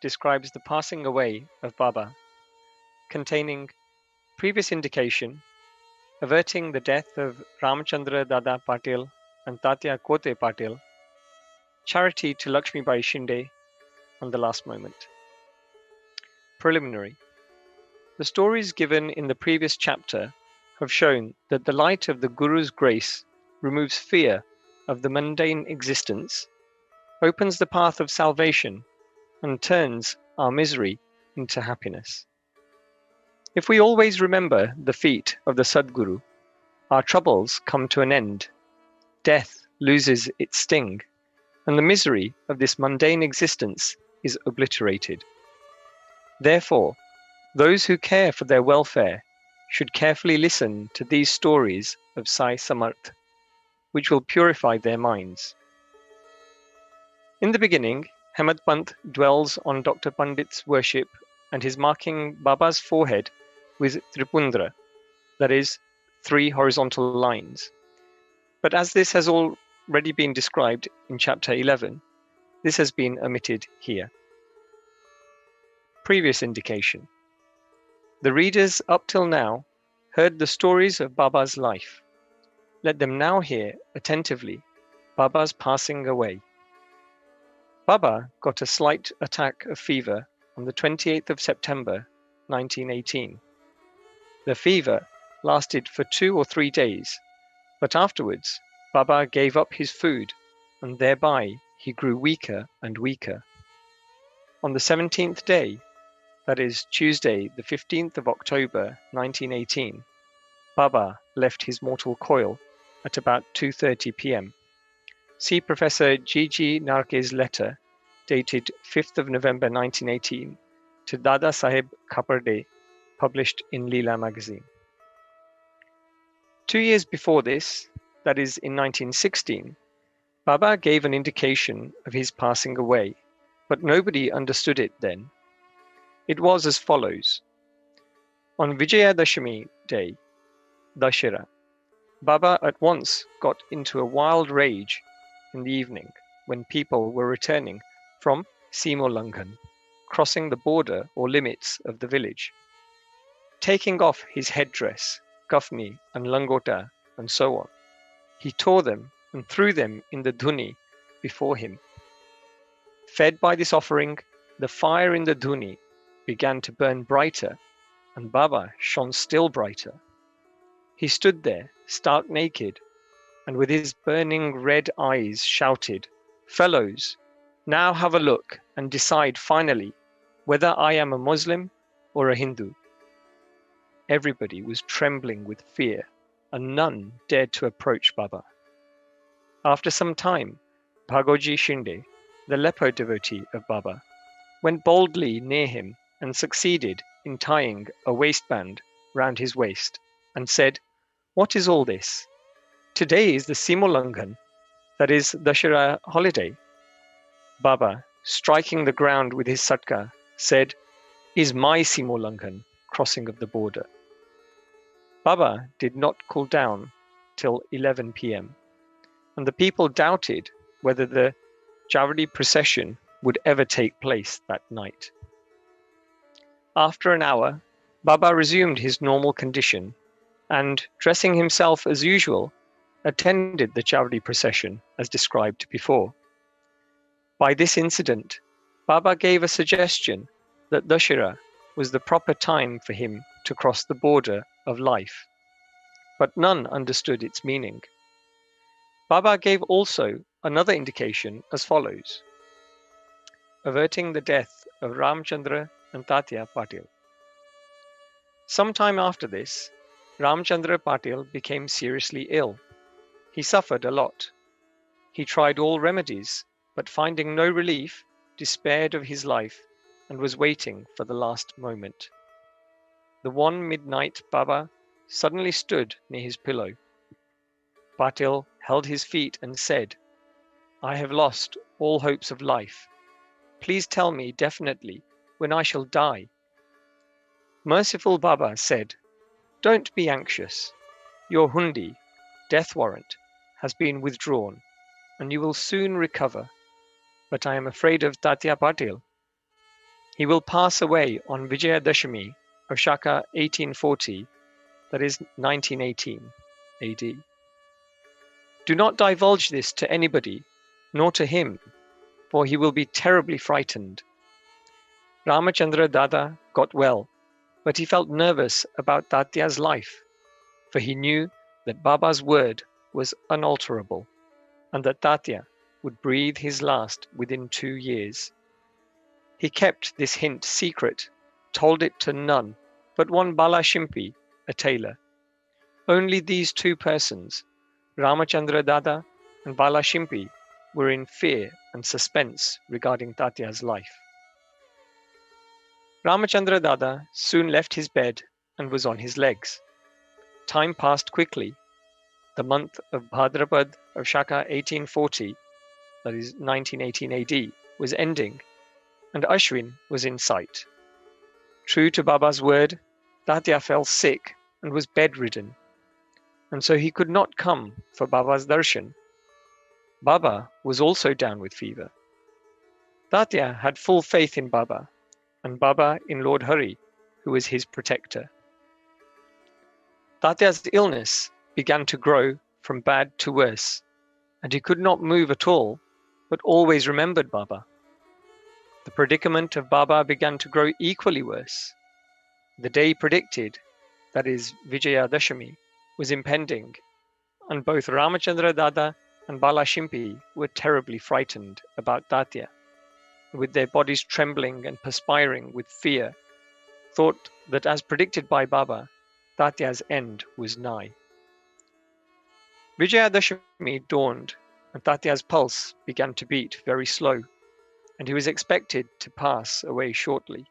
describes the passing away of Baba, containing previous indication, averting the death of Ramchandra Dada Patil and Tatya Kote Patil, charity to Lakshmi Bai Shinde, and the last moment. Preliminary. The stories given in the previous chapter have shown that the light of the Guru's grace removes fear of the mundane existence, opens the path of salvation, and turns our misery into happiness. If we always remember the feet of the Sadguru, our troubles come to an end death loses its sting, and the misery of this mundane existence is obliterated. Therefore, those who care for their welfare should carefully listen to these stories of Sai Samarth, which will purify their minds. In the beginning, Hemad Pant dwells on Dr. Pandit's worship and his marking Baba's forehead with Tripundra, that is, 3 horizontal lines. But as this has already been described in chapter 11, this has been omitted here. Previous indication. The readers up till now heard the stories of Baba's life. Let them now hear attentively Baba's passing away. Baba got a slight attack of fever on the 28th of September 1918. The fever lasted for 2 or 3 days, but afterwards Baba gave up his food and thereby he grew weaker and weaker. On the 17th day, that is Tuesday the 15th of October 1918, Baba left his mortal coil at about 2:30 p.m. See Professor G.G. Narke's letter dated 5th of November 1918 to Dada Saheb Khaparde, published in Leela magazine. 2 years before this, that is in 1916, Baba gave an indication of his passing away, but nobody understood it then. It was as follows. On Vijayadashami day, Dashera, Baba at once got into a wild rage in the evening when people were returning from Simolangan, crossing the border or limits of the village. Taking off his headdress, kafni and langota and so on, he tore them and threw them in the dhuni before him. Fed by this offering, the fire in the dhuni began to burn brighter, and Baba shone still brighter. He stood there, stark naked, and with his burning red eyes shouted, "Fellows, now have a look and decide finally whether I am a Muslim or a Hindu." Everybody was trembling with fear, and none dared to approach Baba. After some time, Bhagoji Shinde, the leper devotee of Baba, went boldly near him and succeeded in tying a waistband round his waist and said, "What is all this? Today is the Simolangan, that is Dashera holiday." Baba, striking the ground with his satka, said, "Is my Simolangan crossing of the border?" Baba did not cool down till 11 p.m., and the people doubted whether the Javadi procession would ever take place that night. After an hour, Baba resumed his normal condition and, dressing himself as usual, attended the Javadi procession as described before. By this incident, Baba gave a suggestion that Dashera was the proper time for him to cross the border of life, but none understood its meaning. Baba gave also another indication as follows: averting the death of Ramchandra and Sathya Patil. Sometime after this, Ramchandra Patil became seriously ill. He suffered a lot. He tried all remedies, but finding no relief, despaired of his life and was waiting for the last moment. The one midnight Baba suddenly stood near his pillow. Patil held his feet and said, "I have lost all hopes of life. Please tell me definitely when I shall die." Merciful Baba said, "Don't be anxious. Your hundi, death warrant, has been withdrawn, and you will soon recover. But I am afraid of Sathya Patil. He will pass away on Vijayadashami of Shaka 1840, that is 1918 AD. Do not divulge this to anybody, nor to him, for he will be terribly frightened." Ramachandra Dada got well, but he felt nervous about Sathya's life, for he knew that Baba's word was unalterable, and that Sathya would breathe his last within 2 years. He kept this hint secret, told it to none but one Bala Shimpi, a tailor. Only these 2 persons, Ramachandra Dada and Bala Shimpi were in fear and suspense regarding Tatya's life. Ramachandra Dada soon left his bed and was on his legs. Time passed quickly. The month of Bhadrapad of Shaka 1840, that is 1918 AD, was ending, and Ashwin was in sight. True to Baba's word, Tatya fell sick and was bedridden, and so he could not come for Baba's darshan. Baba was also down with fever. Tatya had full faith in Baba, and Baba in Lord Hari, who was his protector. Tatya's illness began to grow from bad to worse, and he could not move at all, but always remembered Baba. The predicament of Baba began to grow equally worse. The day predicted, that is Vijayadashami, was impending, and both Ramachandra Dada and Bala Shimpi were terribly frightened about Tatya, with their bodies trembling and perspiring with fear, thought that as predicted by Baba, Tatya's end was nigh. Vijayadashami dawned, and Tatya's pulse began to beat very slow, and he was expected to pass away shortly.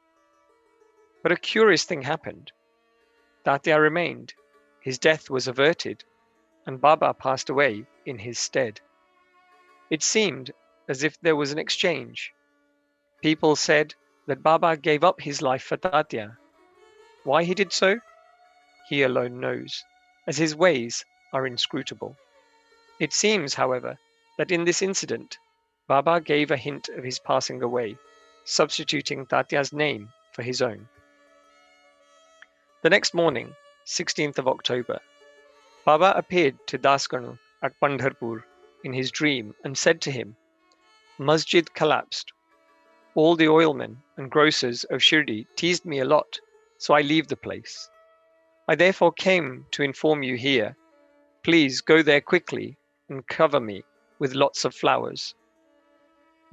But a curious thing happened. Tatya remained, his death was averted, and Baba passed away in his stead. It seemed as if there was an exchange. People said that Baba gave up his life for Tatya. Why he did so? He alone knows, as his ways are inscrutable. It seems, however, that in this incident, Baba gave a hint of his passing away, substituting Tatya's name for his own. The next morning, 16th of October, Baba appeared to Dasganu at Pandharpur in his dream and said to him, "Masjid collapsed. All the oilmen and grocers of Shirdi teased me a lot, so I leave the place. I therefore came to inform you here. Please go there quickly and cover me with lots of flowers."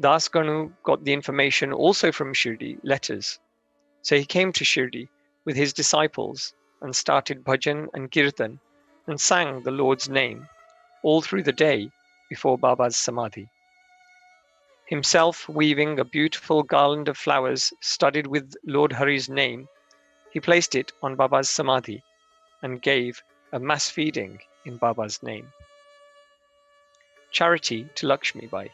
Dasganu got the information also from Shirdi letters. So he came to Shirdi with his disciples and started bhajan and kirtan and sang the Lord's name all through the day before Baba's samadhi. Himself weaving a beautiful garland of flowers studded with Lord Hari's name, he placed it on Baba's samadhi and gave a mass feeding in Baba's name. Charity to Lakshmi Bai.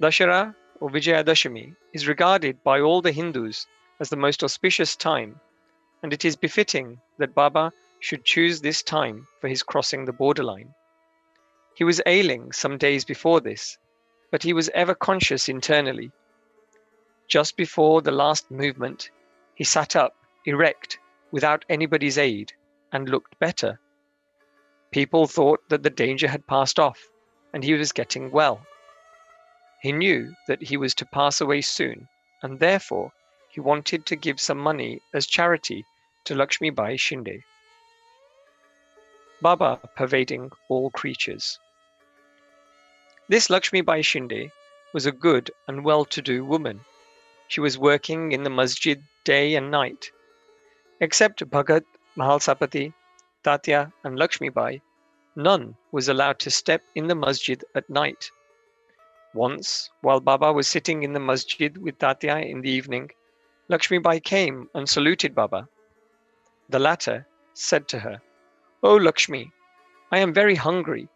Dashara or Vijayadashami is regarded by all the Hindus as the most auspicious time, and it is befitting that Baba should choose this time for his crossing the borderline. He was ailing some days before this, but he was ever conscious internally. Just before the last movement, he sat up, erect, without anybody's aid, and looked better. People thought that the danger had passed off, and he was getting well. He knew that he was to pass away soon, and therefore he wanted to give some money as charity to Lakshmi Bai Shinde. Baba pervading all creatures. This Lakshmi Bai Shinde was a good and well-to-do woman. She was working in the masjid day and night. Except Bhagat, Mahalsapati, Tatya and Lakshmi Bai, none was allowed to step in the masjid at night. Once, while Baba was sitting in the masjid with Tatya in the evening, Lakshmi Bai came and saluted Baba. The latter said to her, "Oh Lakshmi, I am very hungry."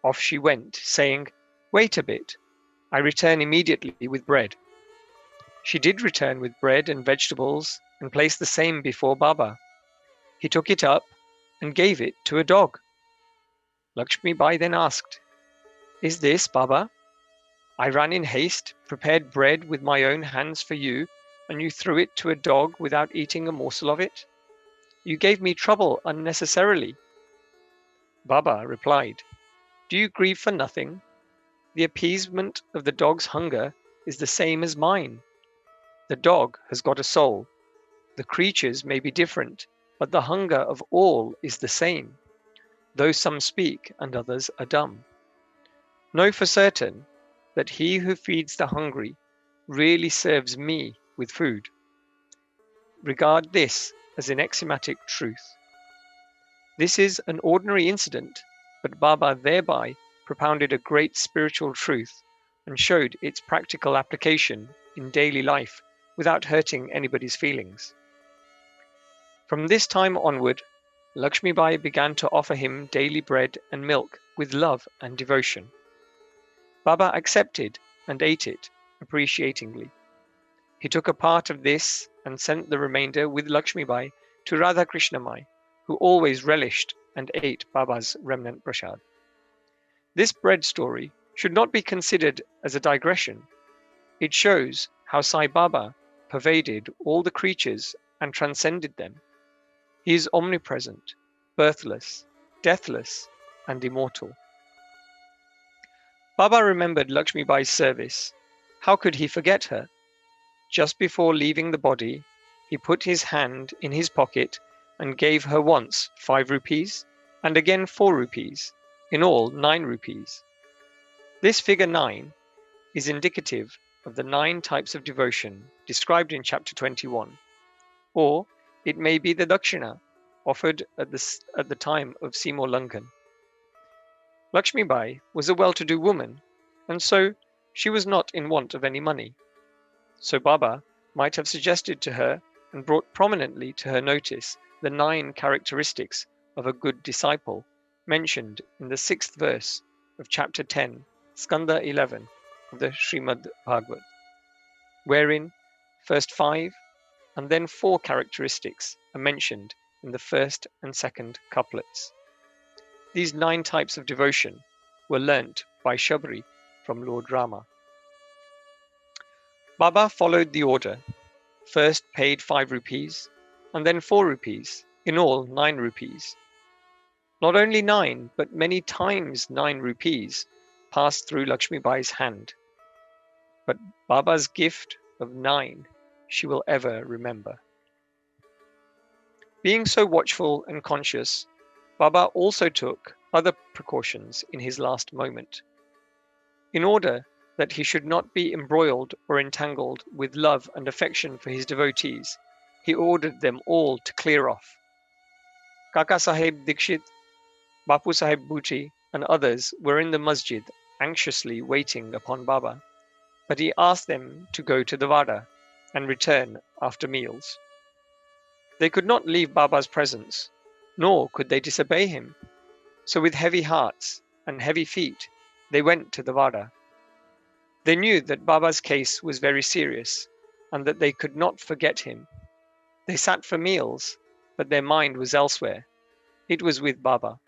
Off she went, saying, "Wait a bit, I return immediately with bread." She did return with bread and vegetables and placed the same before Baba. He took it up and gave it to a dog. Lakshmi Bai then asked, "Is this, Baba? I ran in haste, prepared bread with my own hands for you, and you threw it to a dog without eating a morsel of it? You gave me trouble unnecessarily." Baba replied, "Do you grieve for nothing? The appeasement of the dog's hunger is the same as mine. The dog has got a soul. The creatures may be different, but the hunger of all is the same, though some speak and others are dumb. Know for certain that he who feeds the hungry really serves me with food. Regard this as an axiomatic truth. This is an ordinary incident, but Baba thereby propounded a great spiritual truth and showed its practical application in daily life without hurting anybody's feelings. From this time onward, Lakshmi Bai began to offer him daily bread and milk with love and devotion. Baba accepted and ate it appreciatingly. He took a part of this and sent the remainder with Lakshmi Bai to Radha Krishna Mai, who always relished and ate Baba's remnant prasad. This bread story should not be considered as a digression. It shows how Sai Baba pervaded all the creatures and transcended them. He is omnipresent, birthless, deathless, and immortal. Baba remembered Lakshmi Bai's service. How could he forget her? Just before leaving the body, he put his hand in his pocket and gave her once 5 rupees and again 4 rupees, in all 9 rupees. This figure 9 is indicative of the 9 types of devotion described in chapter 21, or it may be the dakshina offered at the time of Simolangan. Lakshmi Bai was a well-to-do woman, and so she was not in want of any money. So Baba might have suggested to her and brought prominently to her notice the 9 characteristics of a good disciple mentioned in the 6th verse of chapter 10, Skanda 11 of the Srimad Bhagavad, wherein first 5 and then 4 characteristics are mentioned in the first and second couplets. These 9 types of devotion were learnt by Shabri from Lord Rama. Baba followed the order, first paid 5 rupees and then 4 rupees, in all 9 rupees. Not only 9, but many times 9 rupees passed through Lakshmi Bai's hand. But Baba's gift of 9 she will ever remember. Being so watchful and conscious, Baba also took other precautions in his last moment. In order that he should not be embroiled or entangled with love and affection for his devotees, he ordered them all to clear off. Kaka Sahib Dikshit, Bapu Sahib Bhuti, and others were in the masjid anxiously waiting upon Baba, but he asked them to go to the Vada and return after meals. They could not leave Baba's presence, nor could they disobey him. So with heavy hearts and heavy feet, they went to the Vada. They knew that Baba's case was very serious and that they could not forget him. They sat for meals, but their mind was elsewhere. It was with Baba.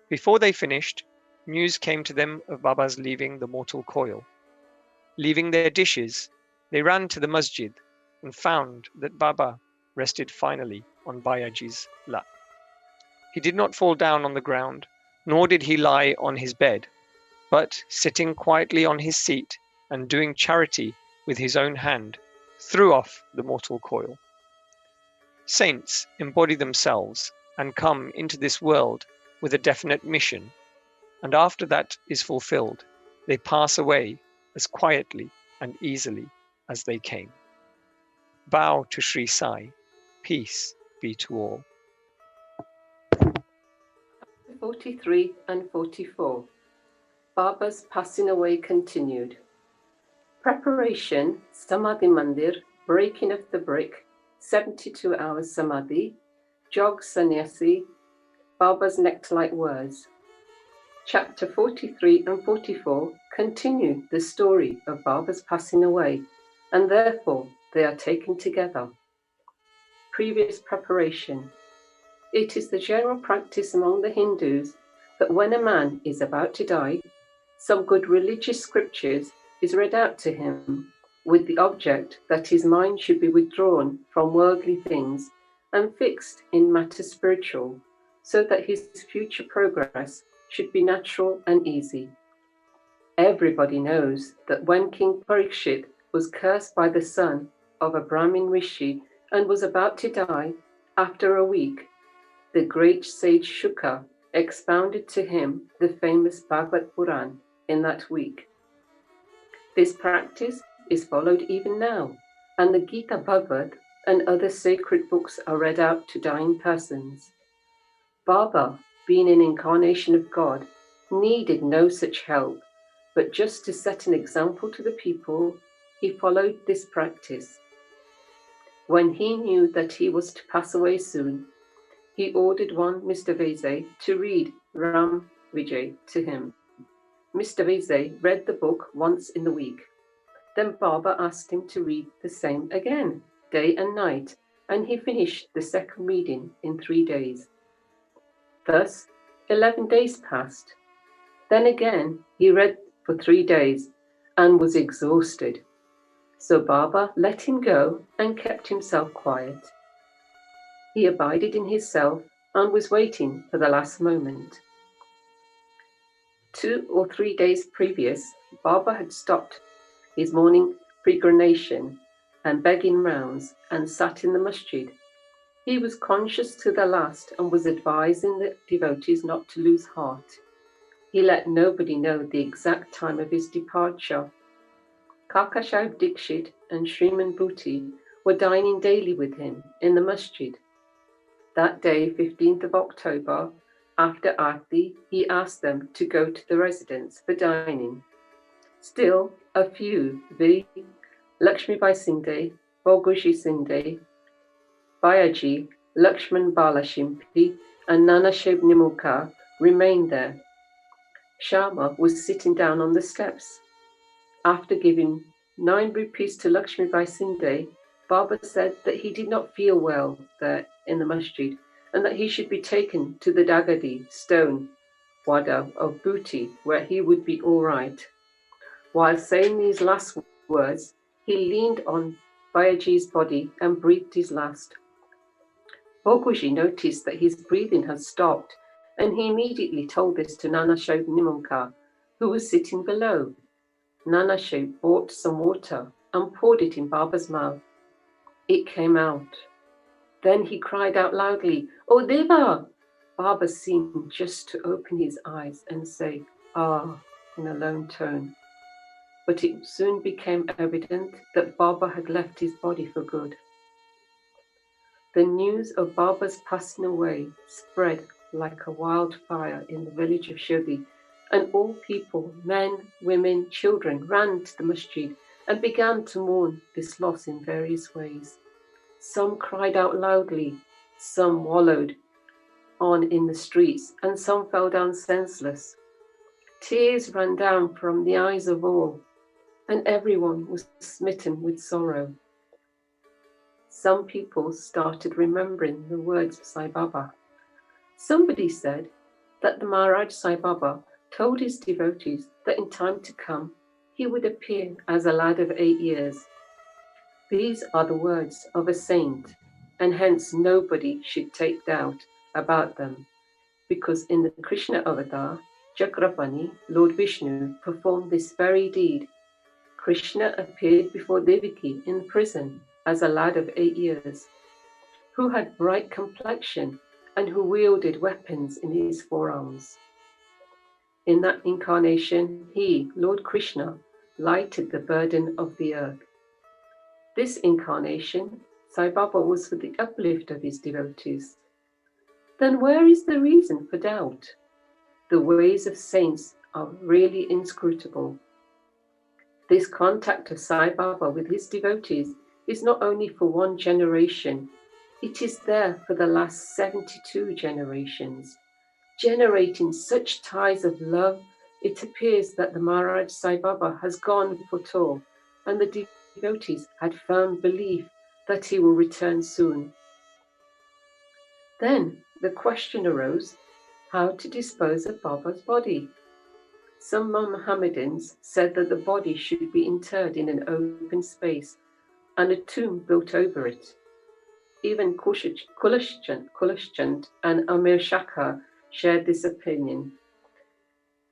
Before they finished, news came to them of Baba's leaving the mortal coil. Leaving their dishes, they ran to the masjid and found that Baba rested finally on Bayaji's lap. He did not fall down on the ground, nor did he lie on his bed, but sitting quietly on his seat and doing charity with his own hand, threw off the mortal coil. Saints embody themselves and come into this world with a definite mission, and after that is fulfilled, they pass away as quietly and easily as they came. Bow to Shri Sai. Peace be to all. 43 and 44. Baba's passing away continued. Preparation, Samadhi Mandir, breaking of the brick, 72 hours Samadhi, Jog Sannyasi, Baba's next-like words. Chapter 43 and 44 continue the story of Baba's passing away, and therefore they are taken together. Previous preparation. It is the general practice among the Hindus that when a man is about to die, some good religious scriptures is read out to him with the object that his mind should be withdrawn from worldly things and fixed in matter spiritual, so that his future progress should be natural and easy. Everybody knows that when King Parikshit was cursed by the son of a Brahmin Rishi and was about to die, after a week, the great sage Shuka expounded to him the famous Bhagavad Puran in that week. This practice is followed even now, and the Gita Bhagavad and other sacred books are read out to dying persons. Baba, being an incarnation of God, needed no such help, but just to set an example to the people, he followed this practice. When he knew that he was to pass away soon, he ordered one Mr. Veze to read Ram Vijay to him. Mr. Veze read the book once in the week. Then Baba asked him to read the same again, day and night, and he finished the second reading in 3 days. Thus, 11 days passed. Then again, he read for 3 days and was exhausted. So Baba let him go and kept himself quiet. He abided in his self and was waiting for the last moment. 2 or 3 days previous, Baba had stopped his morning peregrination and begging rounds and sat in the masjid. He was conscious to the last and was advising the devotees not to lose heart. He let nobody know the exact time of his departure. Kaka Sahib Dikshit and Shriman Bhuti were dining daily with him in the masjid. That day, 15th of October, after Aarti, he asked them to go to the residence for dining. Still, a few, Lakshmibai Sinde, Bogushi Sinde, Bayaji, Lakshman Balashimpi, and Nana Sahib Nimulkar remained there. Sharma was sitting down on the steps. After giving 9 rupees to Lakshmibai Sinde, Baba said that he did not feel well there in the masjid and that he should be taken to the Dagadi stone wada of Bhuti, where he would be all right. While saying these last words, he leaned on Bayaji's body and breathed his last. Boguji noticed that his breathing had stopped, and he immediately told this to Nana Sahib Nimulkar, who was sitting below. Nana Sahib brought some water and poured it in Baba's mouth. It came out. Then he cried out loudly, "Oh Deva!" Baba seemed just to open his eyes and say, "Ah," in a low tone. But it soon became evident that Baba had left his body for good. The news of Baba's passing away spread like a wildfire in the village of Shirdi, and all people, men, women, children, ran to the masjid and began to mourn this loss in various ways. Some cried out loudly, some wallowed on in the streets, and some fell down senseless. Tears ran down from the eyes of all, and everyone was smitten with sorrow. Some people started remembering the words of Sai Baba. Somebody said that the Maharaj Sai Baba told his devotees that in time to come he would appear as a lad of 8 years. These are the words of a saint, and hence nobody should take doubt about them, because in the Krishna avatar, Chakrapani, Lord Vishnu, performed this very deed. Krishna appeared before Devaki in prison as a lad of 8 years, who had bright complexion and who wielded weapons in his forearms. In that incarnation, he, Lord Krishna, lighted the burden of the earth. This incarnation, Sai Baba was for the uplift of his devotees. Then where is the reason for doubt? The ways of saints are really inscrutable. This contact of Sai Baba with his devotees is not only for one generation, it is there for the last 72 generations. Generating such ties of love, it appears that the Maharaj Sai Baba has gone for tour, and the devotees had firm belief that he will return soon. Then the question arose, how to dispose of Baba's body. Some Mohammedans said that the body should be interred in an open space and a tomb built over it. Even Kulashchand and Amir Shakha shared this opinion.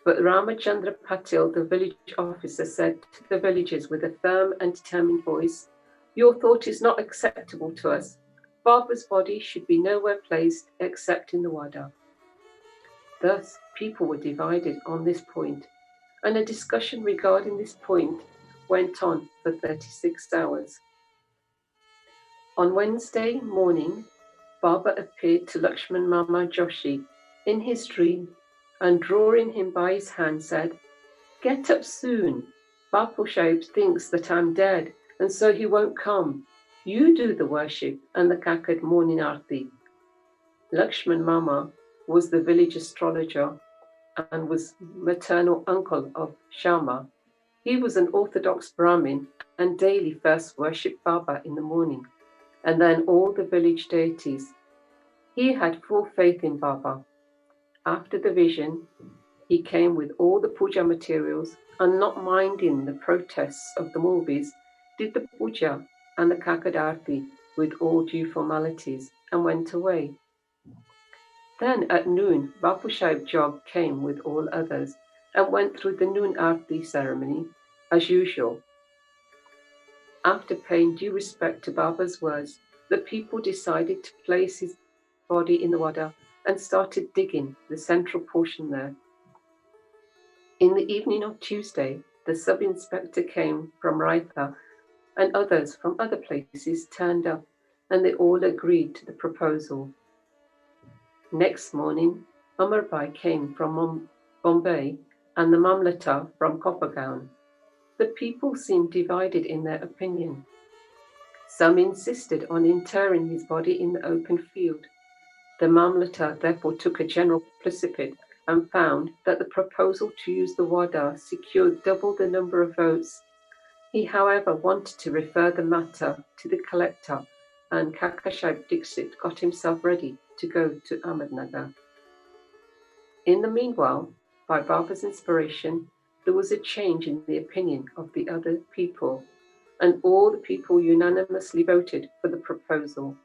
But Ramachandra Patil, the village officer, said to the villagers with a firm and determined voice, "Your thought is not acceptable to us. Baba's body should be nowhere placed except in the Wada." Thus, people were divided on this point, and a discussion regarding this point went on for 36 hours. On Wednesday morning, Baba appeared to Lakshman Mama Joshi in his dream and drawing him by his hand said, "Get up soon. Bapu Sahib thinks that I'm dead and so he won't come. You do the worship and the Kakad morning arti." Lakshman Mama was the village astrologer and was maternal uncle of Sharma. He was an orthodox Brahmin and daily first worshipped Baba in the morning and then all the village deities. He had full faith in Baba. After the vision, he came with all the puja materials and not minding the protests of the Mulvis, did the puja and the Kakadarthi with all due formalities and went away. Then at noon, Bapu Sahib Jog came with all others and went through the noon arti ceremony as usual. After paying due respect to Baba's words, the people decided to place his body in the water and started digging the central portion there. In the evening of Tuesday, the sub-inspector came from Raitha and others from other places turned up and they all agreed to the proposal. Next morning, Amarbai came from Bombay and the Mamlata from Coppergown. The people seemed divided in their opinion. Some insisted on interring his body in the open field. The Mamlata therefore took a general plebiscite and found that the proposal to use the Wada secured double the number of votes. He, however, wanted to refer the matter to the collector, and Kakashai Dixit got himself ready to go to Ahmednagar. In the meanwhile, by Baba's inspiration, there was a change in the opinion of the other people, and all the people unanimously voted for the proposal.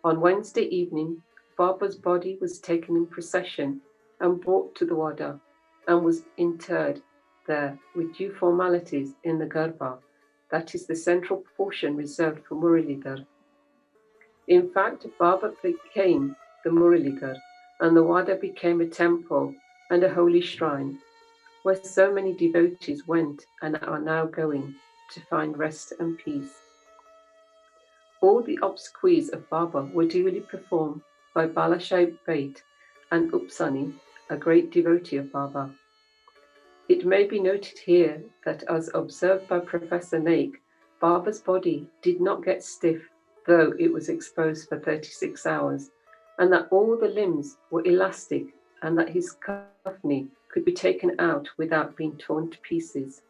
On Wednesday evening, Baba's body was taken in procession and brought to the Wada and was interred there with due formalities in the Garbha, that is the central portion reserved for Muralidhar. In fact, Baba became the Muralidhar and the Wada became a temple and a holy shrine where so many devotees went and are now going to find rest and peace. All the obsequies of Baba were duly performed by Balasahib Bait and Upsani, a great devotee of Baba. It may be noted here that as observed by Professor Naik, Baba's body did not get stiff, though it was exposed for 36 hours, and that all the limbs were elastic and that his kafni could be taken out without being torn to pieces.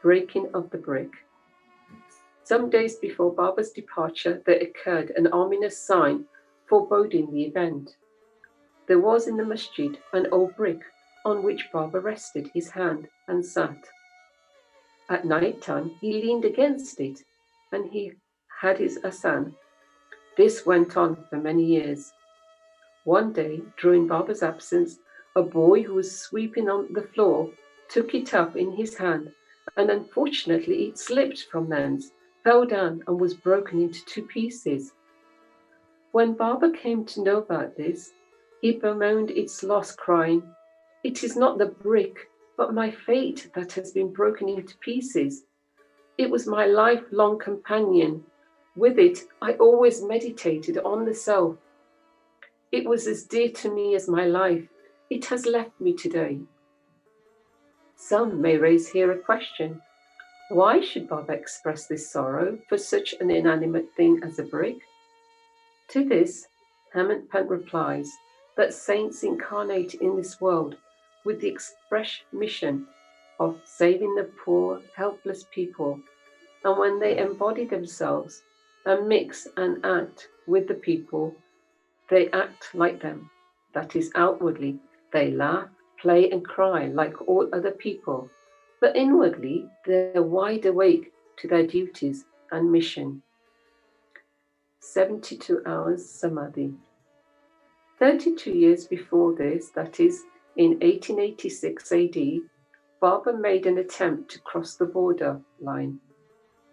Breaking of the brick. Some days before Baba's departure, there occurred an ominous sign foreboding the event. There was in the masjid an old brick on which Baba rested his hand and sat. At night time, he leaned against it and he had his asan. This went on for many years. One day, during Baba's absence, a boy who was sweeping on the floor took it up in his hand and unfortunately it slipped from thence, fell down and was broken into 2 pieces. When Baba came to know about this, he bemoaned its loss, crying, "It is not the brick, but my fate that has been broken into pieces. It was my lifelong companion. With it, I always meditated on the self. It was as dear to me as my life. It has left me today." Some may raise here a question. Why should Baba express this sorrow for such an inanimate thing as a brick? To this, Hemant Pant replies that saints incarnate in this world with the express mission of saving the poor, helpless people, and when they embody themselves and mix and act with the people, they act like them. That is, outwardly, they laugh, play and cry like all other people, but inwardly they're wide awake to their duties and mission. 72 hours Samadhi. 32 years before this, that is, in 1886 AD, Baba made an attempt to cross the border line.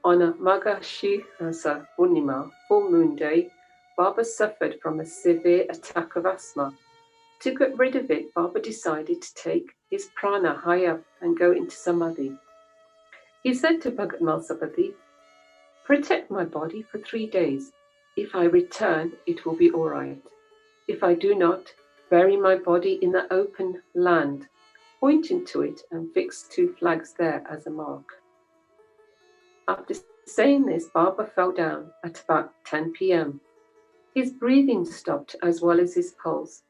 On a Magashihasa Purnima, full moon day, Baba suffered from a severe attack of asthma. To get rid of it, Baba decided to take his prana high up and go into Samadhi. He said to Bhagat Malsapati, "Protect my body for 3 days. If I return, it will be all right. if I do not, bury my body in the open land, pointing to it and fix 2 flags there as a mark. After saying this, Baba fell down at about 10 p.m. His breathing stopped as well as his pulse.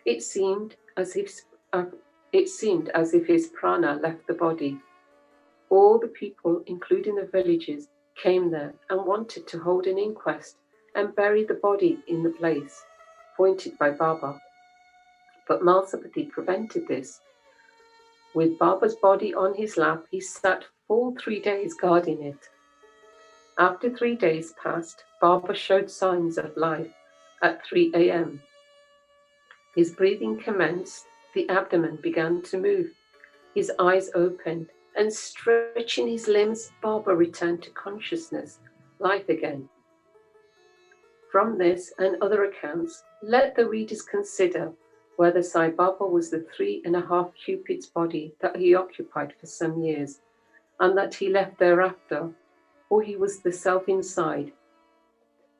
It seemed as if his prana left the body. All the people, including the villagers, came there and wanted to hold an inquest and bury the body in the place appointed by Baba. But Malsapati prevented this. With Baba's body on his lap, he sat full 3 days guarding it. After 3 days passed, Baba showed signs of life at 3 a.m. His breathing commenced, the abdomen began to move, his eyes opened, and stretching his limbs, Baba returned to consciousness, life again. From this and other accounts, let the readers consider whether Sai Baba was the 3.5 Cupid's body that he occupied for some years, and that he left thereafter, or he was the self inside.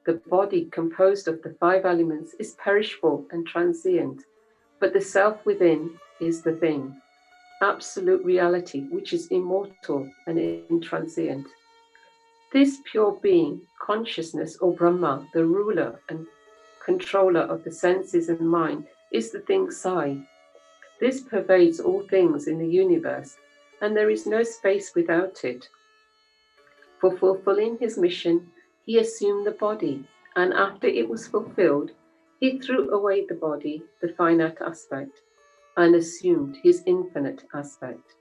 The body, composed of the 5 elements, is perishable and transient, but the self within is the thing, absolute reality, which is immortal and intransient. This pure being, consciousness or Brahma, the ruler and controller of the senses and mind, is the thing Sai. This pervades all things in the universe, and there is no space without it. For fulfilling his mission, he assumed the body, and after it was fulfilled, he threw away the body, the finite aspect, and assumed his infinite aspect.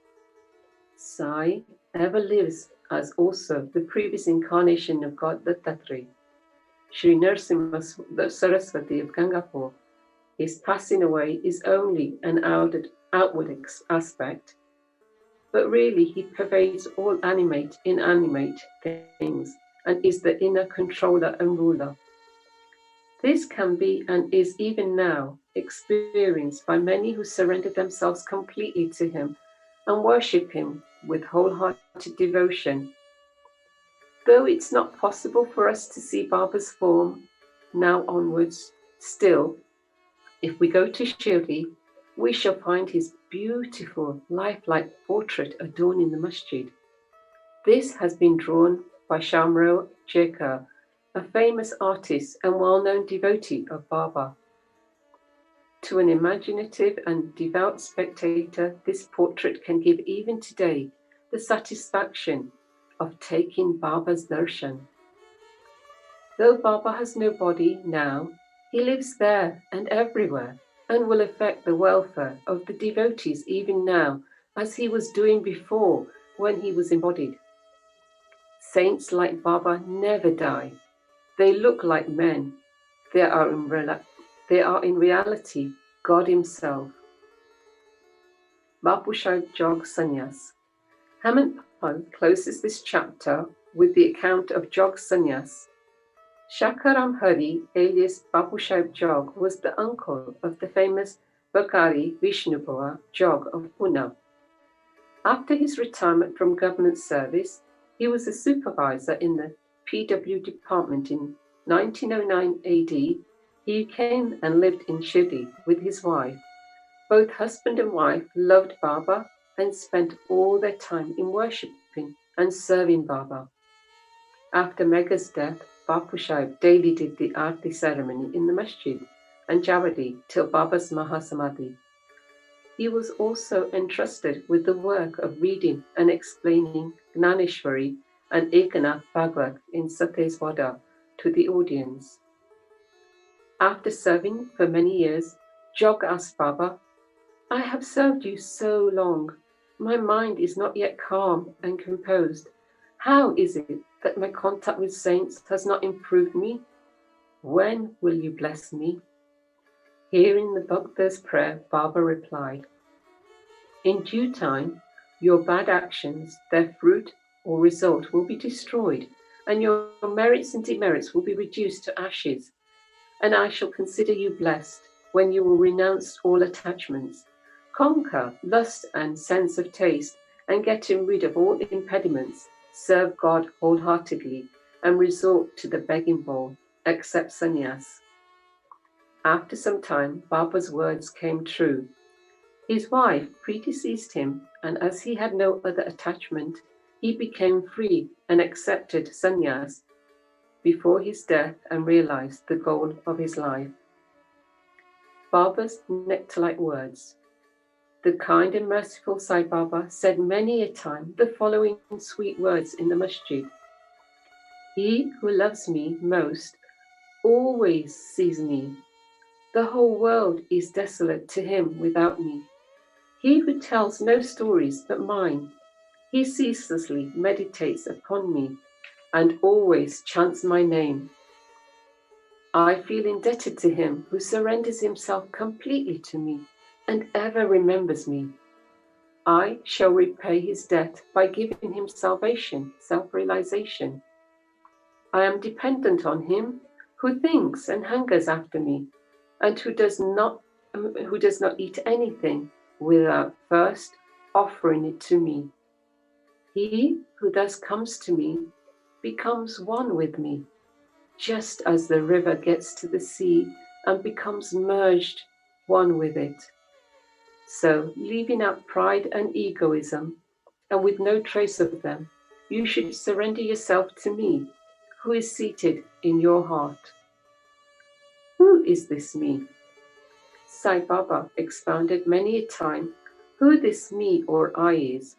Sai ever lives as also the previous incarnation of God the Tatri. Sri Narasimha Saraswati of Gangapur, his passing away is only an outward aspect, but really he pervades all animate, inanimate things and is the inner controller and ruler. This can be and is even now experienced by many who surrender themselves completely to him and worship him with wholehearted devotion. Though it's not possible for us to see Baba's form now onwards, still, if we go to Shirdi, we shall find his beautiful, lifelike portrait adorning the masjid. This has been drawn by Shamro Jekar, a famous artist and well-known devotee of Baba. To an imaginative and devout spectator, this portrait can give even today the satisfaction of taking Baba's darshan. Though Baba has no body now, he lives there and everywhere and will affect the welfare of the devotees even now, as he was doing before when he was embodied. Saints like Baba never die. They look like men. They are in reality God himself. Bapu Sahib Jog Sannyas. Hemant Pant closes this chapter with the account of Jog Sannyas. Shakaram Hari, alias Bapu Sahib Jog, was the uncle of the famous Bakari Vishnubhua Jog of Pune. After his retirement from government service, he was a supervisor in the PW department in 1909 AD. He came and lived in Shirdi with his wife. Both husband and wife loved Baba and spent all their time in worshipping and serving Baba. After Megha's death, Bapu Sahib daily did the Aarti ceremony in the masjid and Javadi till Baba's Mahasamadhi. He was also entrusted with the work of reading and explaining Gnaneshwari and Ekanath Bhagavad in Sathya's Vada to the audience. After serving for many years, Jog asked Baba, "I have served you so long. My mind is not yet calm and composed. How is it that my contact with saints has not improved me? When will you bless me?" Hearing the Bhakta's prayer, Baba replied, "In due time, your bad actions, their fruit or result will be destroyed, and your merits and demerits will be reduced to ashes. And I shall consider you blessed when you will renounce all attachments, conquer lust and sense of taste, and getting rid of all impediments, serve God wholeheartedly, and resort to the begging bowl, accept sannyas." After some time, Baba's words came true. His wife predeceased him, and as he had no other attachment, he became free and accepted sannyas before his death and realized the goal of his life. Baba's nectar-like words. The kind and merciful Sai Baba said many a time the following sweet words in the masjid. He who loves me most always sees me. The whole world is desolate to him without me. He who tells no stories but mine, he ceaselessly meditates upon me and always chants my name. I feel indebted to him who surrenders himself completely to me and ever remembers me. I shall repay his debt by giving him salvation, self-realization. I am dependent on him who thinks and hungers after me, and who does not eat anything without first offering it to me. He who thus comes to me becomes one with me, just as the river gets to the sea and becomes merged one with it. So, leaving out pride and egoism, and with no trace of them, you should surrender yourself to me, who is seated in your heart. Who is this me? Sai Baba expounded many a time who this me or I is.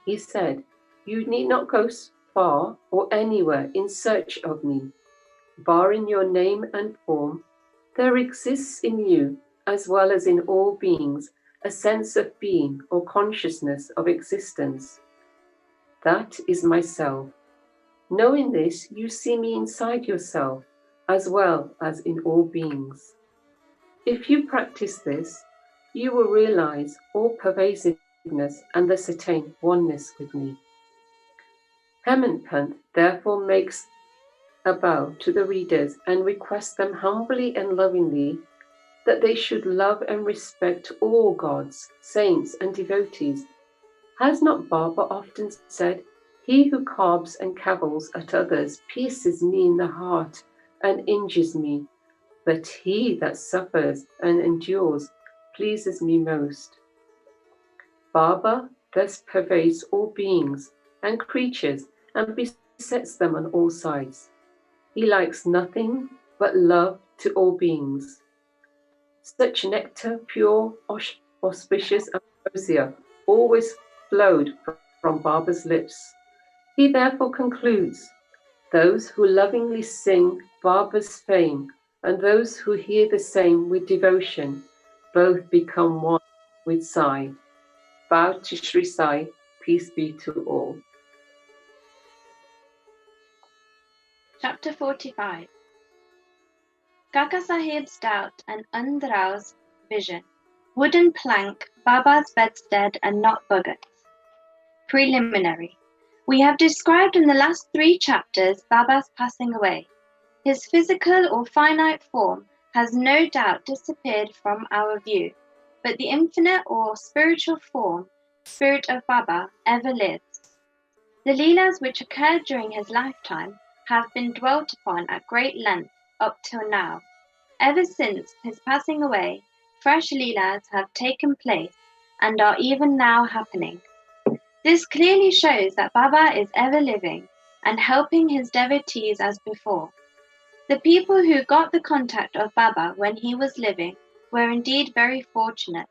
He said, you need not go far or anywhere in search of me. Barring your name and form, there exists in you, as well as in all beings, a sense of being or consciousness of existence. That is myself. Knowing this, you see me inside yourself, as well as in all beings. If you practice this, you will realize all pervasiveness and thus attain oneness with me. Hemant Pant therefore makes a bow to the readers and requests them humbly and lovingly that they should love and respect all gods, saints, and devotees. Has not Baba often said, he who carps and cavils at others pierces me in the heart and injures me, but he that suffers and endures pleases me most. Baba thus pervades all beings and creatures and besets them on all sides. He likes nothing but love to all beings. Such nectar, pure, auspicious, and ambrosia always flowed from Baba's lips. He therefore concludes, those who lovingly sing Baba's fame and those who hear the same with devotion, both become one with Sai. Bow to Shirdi Sai, peace be to all. Chapter 45. Kaka Sahib's doubt and Andrao's vision. Wooden plank, Baba's bedstead and not bogats. Preliminary. We have described in the last 3 chapters Baba's passing away. His physical or finite form has no doubt disappeared from our view, but the infinite or spiritual form, spirit of Baba, ever lives. The leelas which occurred during his lifetime have been dwelt upon at great length up till now. Ever since his passing away, fresh leelas have taken place and are even now happening. This clearly shows that Baba is ever living and helping his devotees as before. The people who got the contact of Baba when he was living were indeed very fortunate.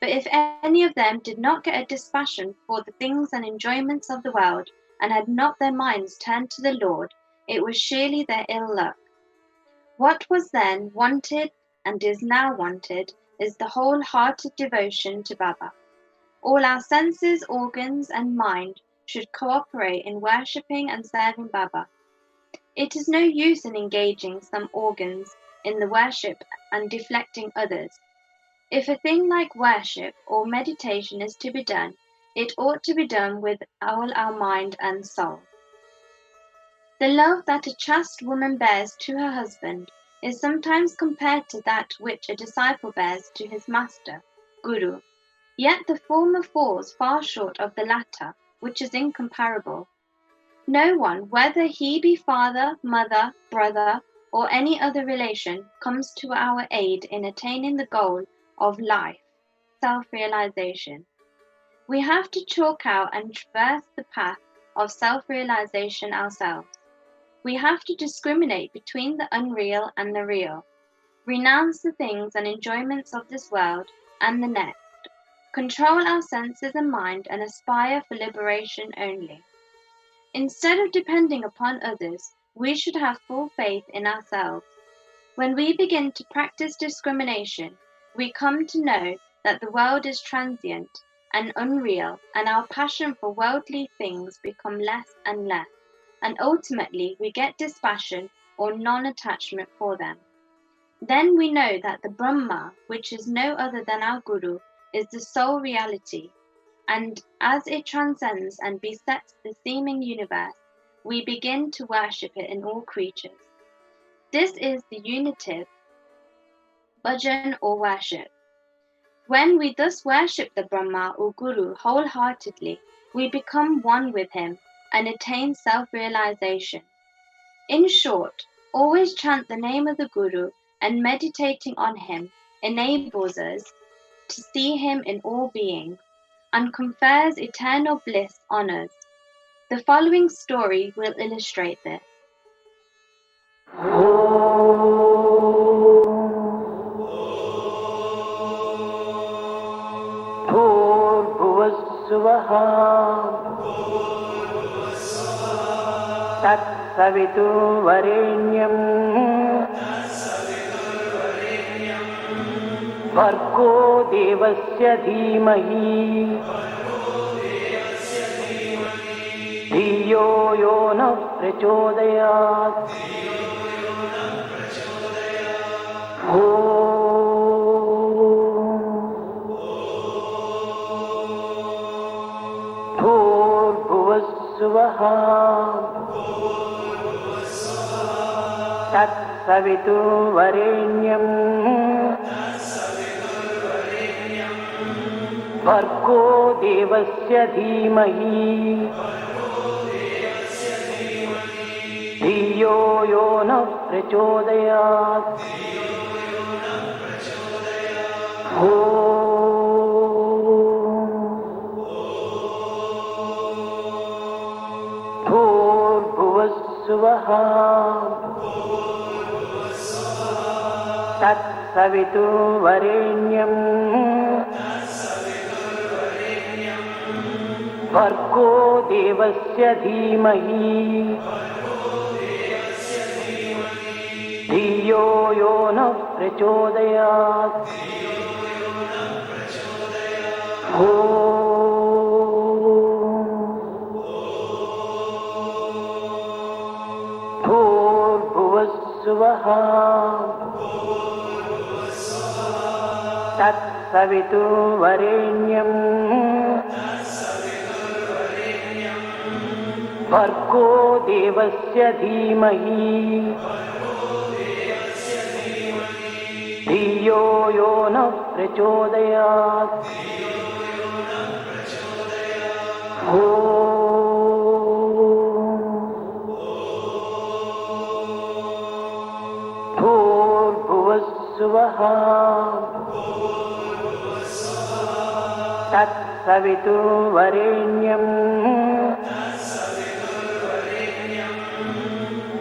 But if any of them did not get a dispassion for the things and enjoyments of the world and had not their minds turned to the Lord, it was surely their ill luck. What was then wanted and is now wanted is the wholehearted devotion to Baba. All our senses, organs, and mind should cooperate in worshipping and serving Baba. It is no use in engaging some organs in the worship and deflecting others. If a thing like worship or meditation is to be done, it ought to be done with all our mind and soul. The love that a chaste woman bears to her husband is sometimes compared to that which a disciple bears to his master, Guru. Yet the former falls far short of the latter, which is incomparable. No one, whether he be father, mother, brother, or any other relation comes to our aid in attaining the goal of life, self-realization. We have to chalk out and traverse the path of self-realization ourselves. We have to discriminate between the unreal and the real, renounce the things and enjoyments of this world and the next, control our senses and mind, and aspire for liberation only. Instead of depending upon others, we should have full faith in ourselves. When we begin to practice discrimination, we come to know that the world is transient and unreal, and our passion for worldly things become less and less, and ultimately we get dispassion or non-attachment for them. Then we know that the Brahma, which is no other than our Guru, is the sole reality, and as it transcends and besets the seeming universe, we begin to worship it in all creatures. This is the unitive bhajan or worship. When we thus worship the Brahma or Guru wholeheartedly, we become one with him and attain self-realization. In short, always chant the name of the Guru, and meditating on him enables us to see him in all beings and confers eternal bliss on us. The following story will illustrate this. तत्सवितुर्वरेण्यं भर्गो देवस्य धीमहि धियो यो न प्रचोदयात् भूर्भुवस्सुवः तत्सवितुर्वरेण्यं भर्गो देवस्य धीमहि धियो यो न प्रचोदयात् भूर्भुवस्सुवः तत्सवितुर्वरेण्यं भर्गो देवस्य धीमहि धियो यो न प्रचोदयात् भूर्भुवस्सुवः तत्सवितुर्वरेण्यं भर्गो देवस्य धीमहि धियो यो न प्रचोदयात् भूर्भुवस्सुवः तत्सवितुर्वरेण्यं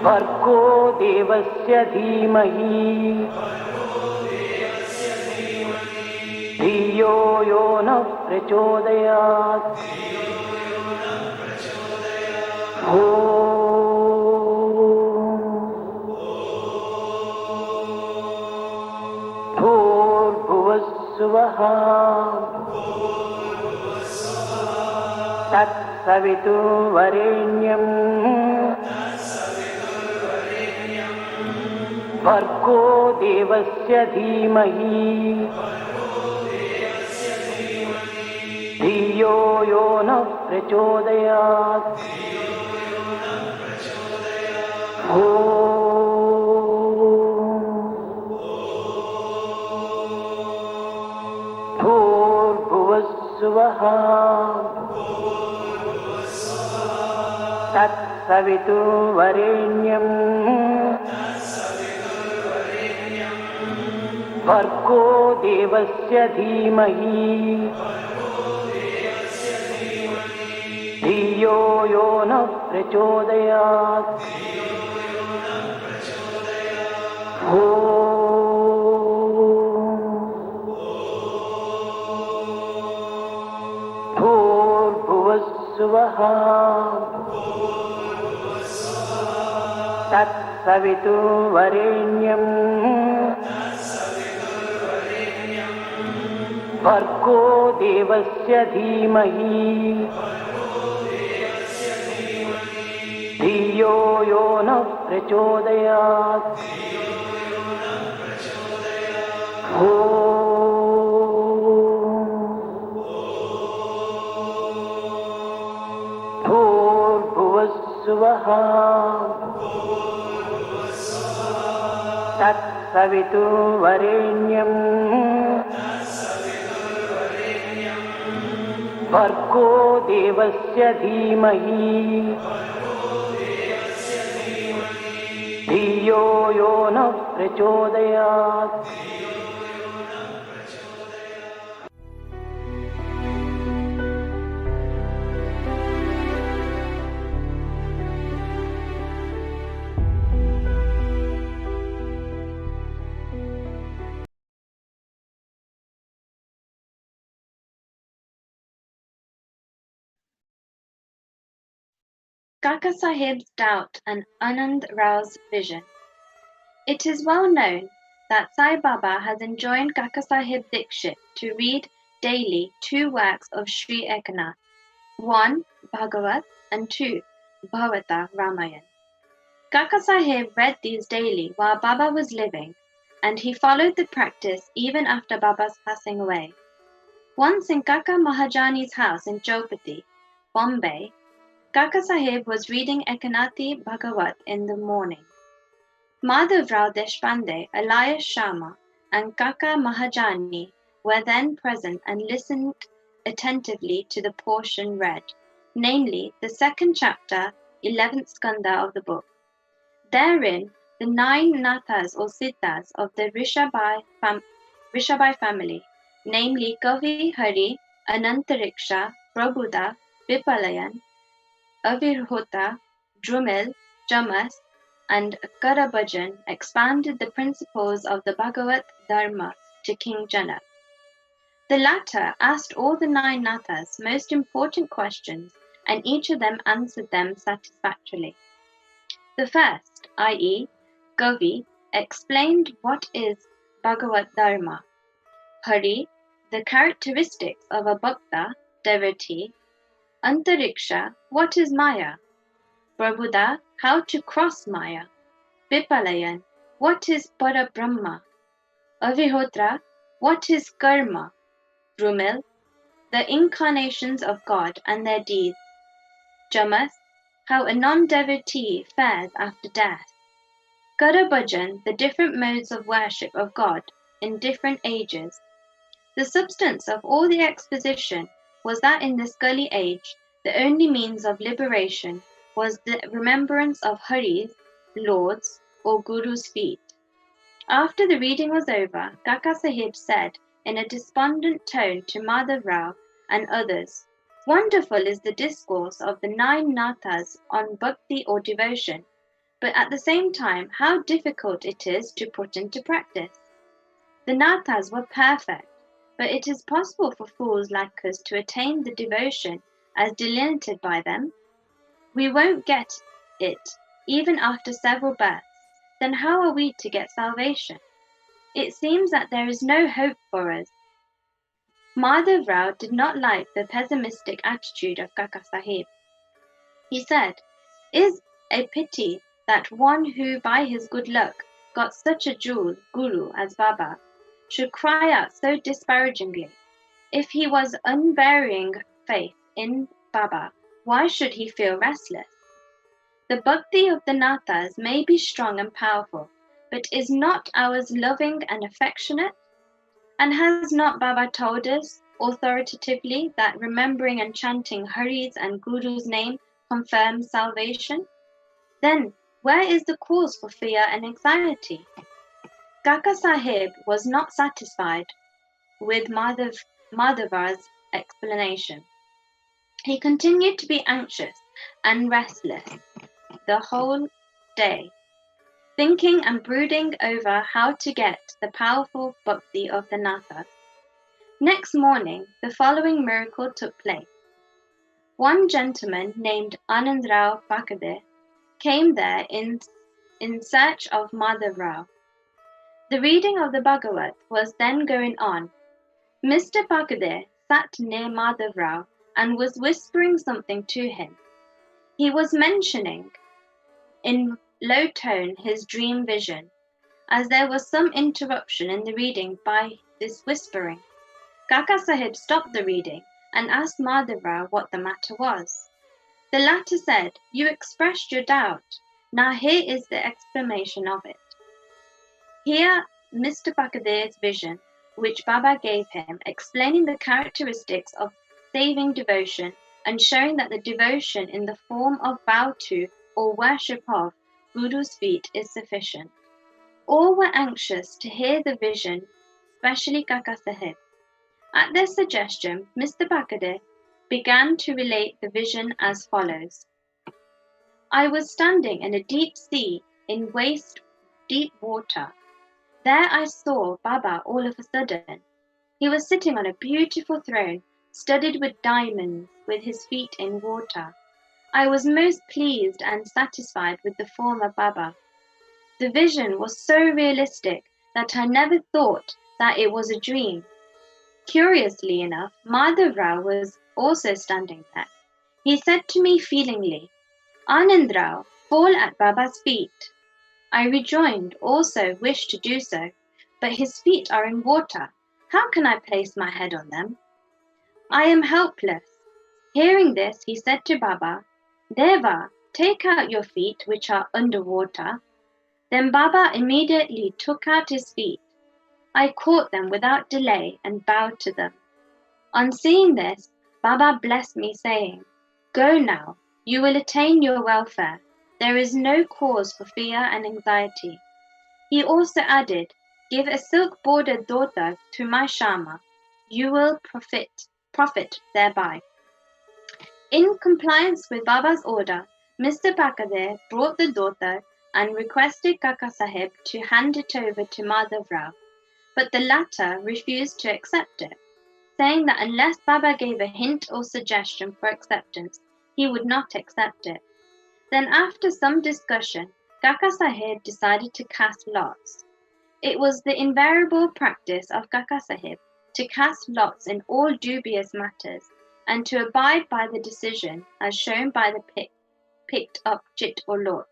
भर्गो देवस्य धीमहि धियो यो न प्रचोदयात् भूर्भुवस्सुवः तत्सवितुर्वरेण्यं भर्गो देवस्य धीमहि धियो यो न प्रचोदयात् भूर्भुवस्सुवः तत्सवितुर्वरेण्यं भर्गो देवस्य धीमहि धियो यो न प्रचोदयात् भूर्भुवस्सुवः तत्सवितुर्वरेण्यम् भर्गो देवस्य धीमहि धियो यो न प्रचोदयात् भूर्भुवस्सुवः तत्सवितुर्वरेण्यम् भर्गो देवस्य धीमहि धियो यो न प्रचोदयात् Kaka Sahib's doubt and Anand Rao's vision. It is well known that Sai Baba has enjoined Kaka Sahib Dikshit to read daily 2 works of Sri Ekanath, 1 Bhagavat and 2 Bhavata Ramayan. Kaka Sahib read these daily while Baba was living, and he followed the practice even after Baba's passing away. Once in Kaka Mahajani's house in Chowpatty, Bombay, Kaka Sahib was reading Ekanathi Bhagavat in the morning. Madhav Rao Deshpande, Elias Sharma, and Kaka Mahajani were then present and listened attentively to the portion read, namely the 2nd chapter, 11th skanda of the book. Therein, the 9 nathas or siddhas of the Rishabhai family, namely Kavi, Hari, Anantariksha, Prabhuda, Vipalayan, Avirhota, Drumil, Jamas, and Karabhajan expanded the principles of the Bhagavat Dharma to King Janak. The latter asked all the 9 nathas most important questions, and each of them answered them satisfactorily. The first, i.e., Kavi, explained what is Bhagavat Dharma. Hari, the characteristics of a bhakta, devotee. Antariksha, what is Maya? Prabhuda, how to cross Maya. Vipalayan, what is Parabrahma? Avihotra, what is Karma? Drumil, the incarnations of God and their deeds. Jamas, how a non-devotee fares after death. Karabhajan, the different modes of worship of God in different ages. The substance of all the exposition was that in this Kali age, the only means of liberation was the remembrance of Hari's, Lord's, or Guru's feet. After the reading was over, Kaka Sahib said in a despondent tone to Madhav Rao and others, "Wonderful is the discourse of the 9 nathas on bhakti or devotion, but at the same time, how difficult it is to put into practice. The nathas were perfect, but it is possible for fools like us to attain the devotion as delineated by them. We won't get it, even after several births. Then how are we to get salvation? It seems that there is no hope for us." Madhav Rao did not like the pessimistic attitude of Kaka Sahib. He said, "Is a pity that one who by his good luck got such a jewel, Guru, as Baba, should cry out so disparagingly. If he was unvarying faith in Baba, why should he feel restless? The bhakti of the nathas may be strong and powerful, but is not ours loving and affectionate? And has not Baba told us authoritatively that remembering and chanting Hari's and Guru's name confirms salvation? Then where is the cause for fear and anxiety?" Kaka Sahib was not satisfied with Madhava's explanation. He continued to be anxious and restless the whole day, thinking and brooding over how to get the powerful bhakti of the Nathas. Next morning, the following miracle took place. One gentleman named Anandrao Pakade came there in search of Madhavrao. The reading of the Bhagavat was then going on. Mr. Pakade sat near Madhavrao and was whispering something to him. He was mentioning in low tone his dream vision, as there was some interruption in the reading by this whispering. Kaka Sahib stopped the reading and asked Madhavrao what the matter was. The latter said, "You expressed your doubt. Now here is the explanation of it." Here, Mr. Pakade's vision, which Baba gave him, explaining the characteristics of saving devotion and showing that the devotion in the form of bow to or worship of Guru's feet is sufficient. All were anxious to hear the vision, especially Kaka Sahib. At their suggestion, Mr. Pakade began to relate the vision as follows. I was standing in a deep sea in waist deep water. There I saw Baba all of a sudden. He was sitting on a beautiful throne, studded with diamonds, with his feet in water. I was most pleased and satisfied with the form of Baba. The vision was so realistic that I never thought that it was a dream. Curiously enough, Madhavrao was also standing there. He said to me feelingly, Anandrao, fall at Baba's feet. I rejoined, also wished to do so, but his feet are in water. How can I place my head on them? I am helpless. Hearing this, he said to Baba, Deva, take out your feet which are under water. Then Baba immediately took out his feet. I caught them without delay and bowed to them. On seeing this, Baba blessed me, saying, Go now, you will attain your welfare. There is no cause for fear and anxiety. He also added, Give a silk-bordered dhota to my Shama. You will profit thereby. In compliance with Baba's order, Mr. Pakade brought the dhota and requested Kaka Sahib to hand it over to Madhavrao, but the latter refused to accept it, saying that unless Baba gave a hint or suggestion for acceptance, he would not accept it. Then after some discussion, Kaka Sahib decided to cast lots. It was the invariable practice of Kaka Sahib to cast lots in all dubious matters and to abide by the decision as shown by the picked up chit or lot.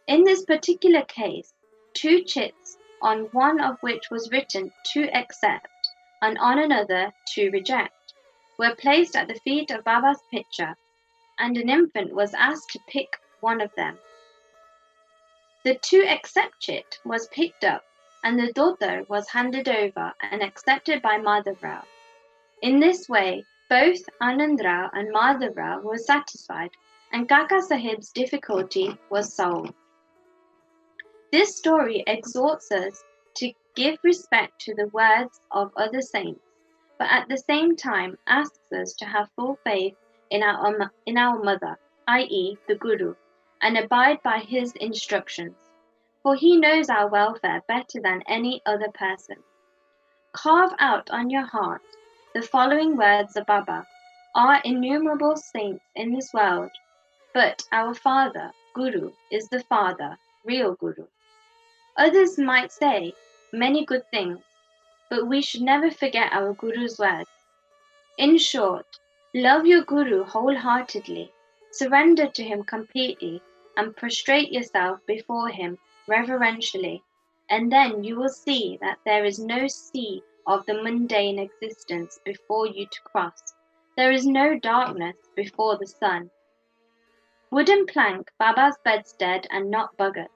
In this particular case, 2 chits, on one of which was written to accept and on another to reject, were placed at the feet of Baba's picture, and an infant was asked to pick one of them. The to accept chit was picked up and the dhota was handed over and accepted by Madhavrao. In this way, both Anandrao and Madhavrao were satisfied and Kaka Sahib's difficulty was solved. This story exhorts us to give respect to the words of other saints, but at the same time asks us to have full faith in our mother, i.e. the Guru, and abide by his instructions, for he knows our welfare better than any other person. Carve out on your heart the following words of Baba. Are innumerable saints in this world, but our Father, Guru, is the Father, real Guru. Others might say many good things, but we should never forget our Guru's words. In short, love your Guru wholeheartedly, surrender to him completely, and prostrate yourself before him reverentially, and then you will see that there is no sea of the mundane existence before you to cross. There is no darkness before the sun. Wooden plank, Baba's bedstead, and not bugger.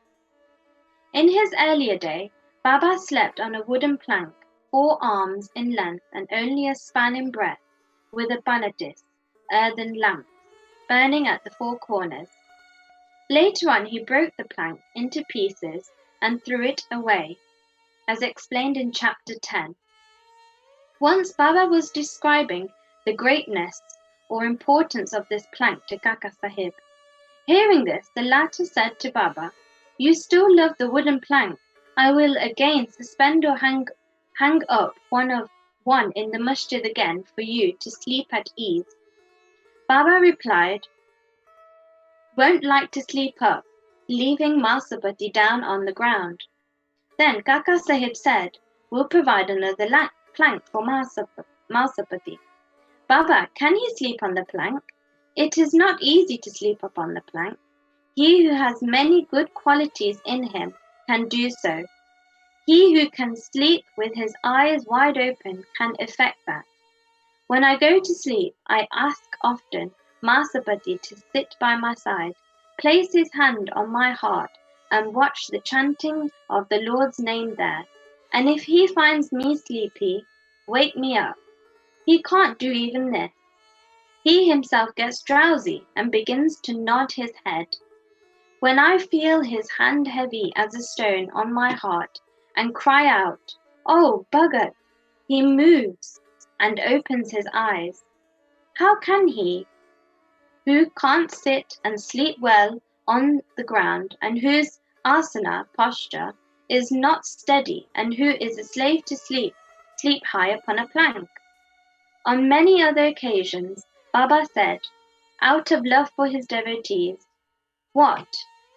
In his earlier day, Baba slept on a wooden plank, 4 arms in length and only a span in breadth, with a banatis, earthen lamp, burning at the 4 corners. Later on he broke the plank into pieces and threw it away, as explained in chapter 10. Once Baba was describing the greatness or importance of this plank to Kaka Sahib. Hearing this, the latter said to Baba, "You still love the wooden plank. I will again suspend or hang up one in the masjid again for you to sleep at ease." Baba replied, "Won't like to sleep up," leaving Masabati down on the ground. Then Kaka Sahib said, "We'll provide another plank for Masabati." "Baba, can he sleep on the plank?" "It is not easy to sleep upon the plank. He who has many good qualities in him can do so. He who can sleep with his eyes wide open can effect that. When I go to sleep, I ask often Masabati to sit by my side, place his hand on my heart, and watch the chanting of the Lord's name there. And if he finds me sleepy, wake me up. He can't do even this. He himself gets drowsy and begins to nod his head. When I feel his hand heavy as a stone on my heart and cry out, 'Oh, Bhagat,' he moves and opens his eyes. How can he, who can't sit and sleep well on the ground and whose asana posture is not steady and who is a slave to sleep high upon a plank?" On many other occasions, Baba said, out of love for his devotees, "What,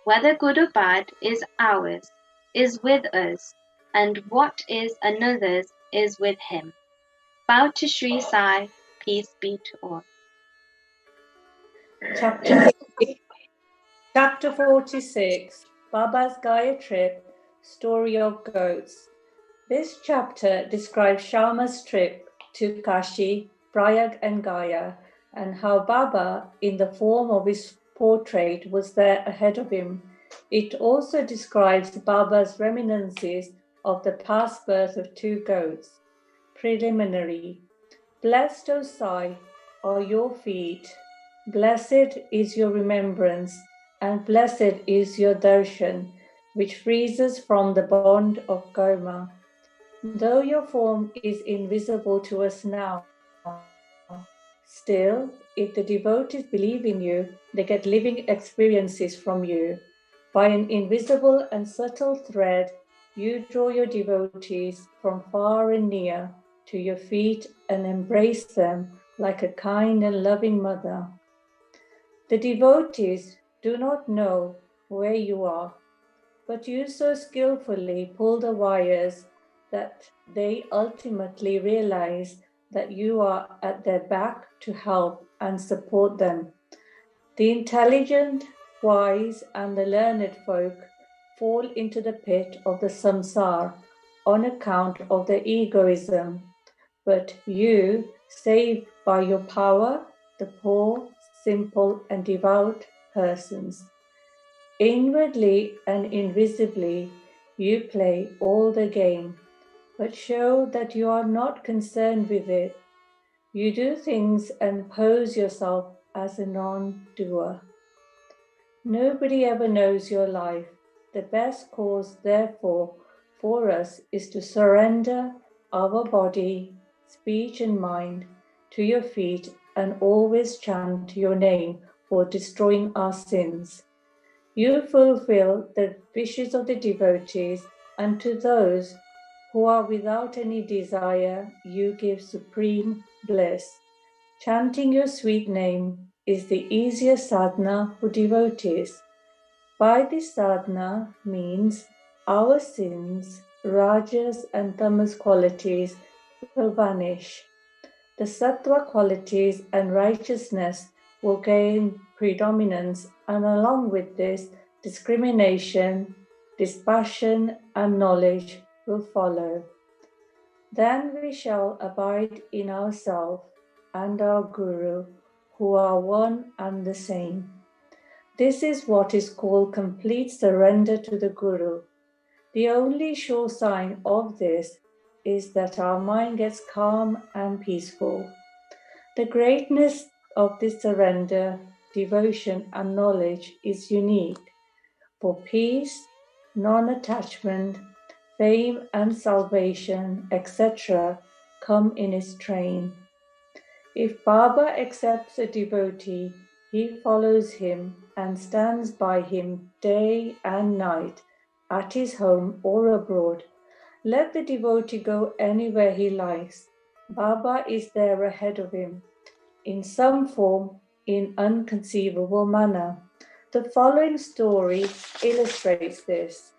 whether good or bad, is ours, is with us, and what is another's is with him." Bow to Shri Sai, peace be to all. Chapter 46, Baba's Gaya Trip, Story of Goats. This chapter describes Shyama's trip to Kashi, Prayag and Gaya, and how Baba, in the form of his portrait, was there ahead of him. It also describes Baba's reminiscences of the past birth of two goats. Preliminary. Blessed, O Sai, are your feet. Blessed is your remembrance, and blessed is your darshan, which frees us from the bond of karma. Though your form is invisible to us now, still, if the devotees believe in you, they get living experiences from you. By an invisible and subtle thread, you draw your devotees from far and near to your feet and embrace them like a kind and loving mother. The devotees do not know where you are, but you so skillfully pull the wires that they ultimately realize that you are at their back to help and support them. The intelligent, wise, and the learned folk fall into the pit of the samsara on account of their egoism, but you save by your power the poor, simple, and devout persons. Inwardly and invisibly, you play all the game, but show that you are not concerned with it. You do things and pose yourself as a non-doer. Nobody ever knows your life. The best course, therefore, for us is to surrender our body, speech, and mind to your feet and always chant your name for destroying our sins. You fulfill the wishes of the devotees, and to those who are without any desire, you give supreme bliss. Chanting your sweet name is the easiest sadhana for devotees. By this sadhana means our sins, rajas and tamas qualities will vanish. The sattva qualities and righteousness will gain predominance, and along with this, discrimination, dispassion, and knowledge will follow. Then we shall abide in ourselves and our Guru, who are one and the same. This is what is called complete surrender to the Guru. The only sure sign of this is that our mind gets calm and peaceful. The greatness of this surrender, devotion, and knowledge is unique. For peace, non-attachment, fame and salvation, etc., come in his train. If Baba accepts a devotee, he follows him and stands by him day and night, at his home or abroad. Let the devotee go anywhere he likes. Baba is there ahead of him, in some form, in unconceivable manner. The following story illustrates this.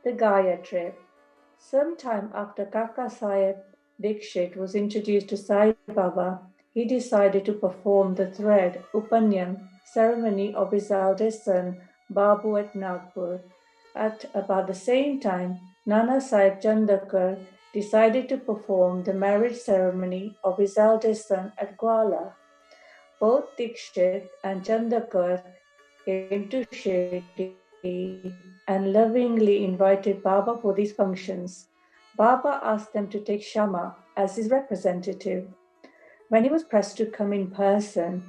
The Gaya trip. Sometime after Kaka Sahib Dikshit was introduced to Sai Baba, he decided to perform the thread Upanyam ceremony of his eldest son Babu at Nagpur. At about the same time, Nana Sahib Chandakar decided to perform the marriage ceremony of his eldest son at Gwala. Both Dikshit and Chandakar came to Shirdi and lovingly invited Baba for these functions. Baba asked them to take Shama as his representative. When he was pressed to come in person,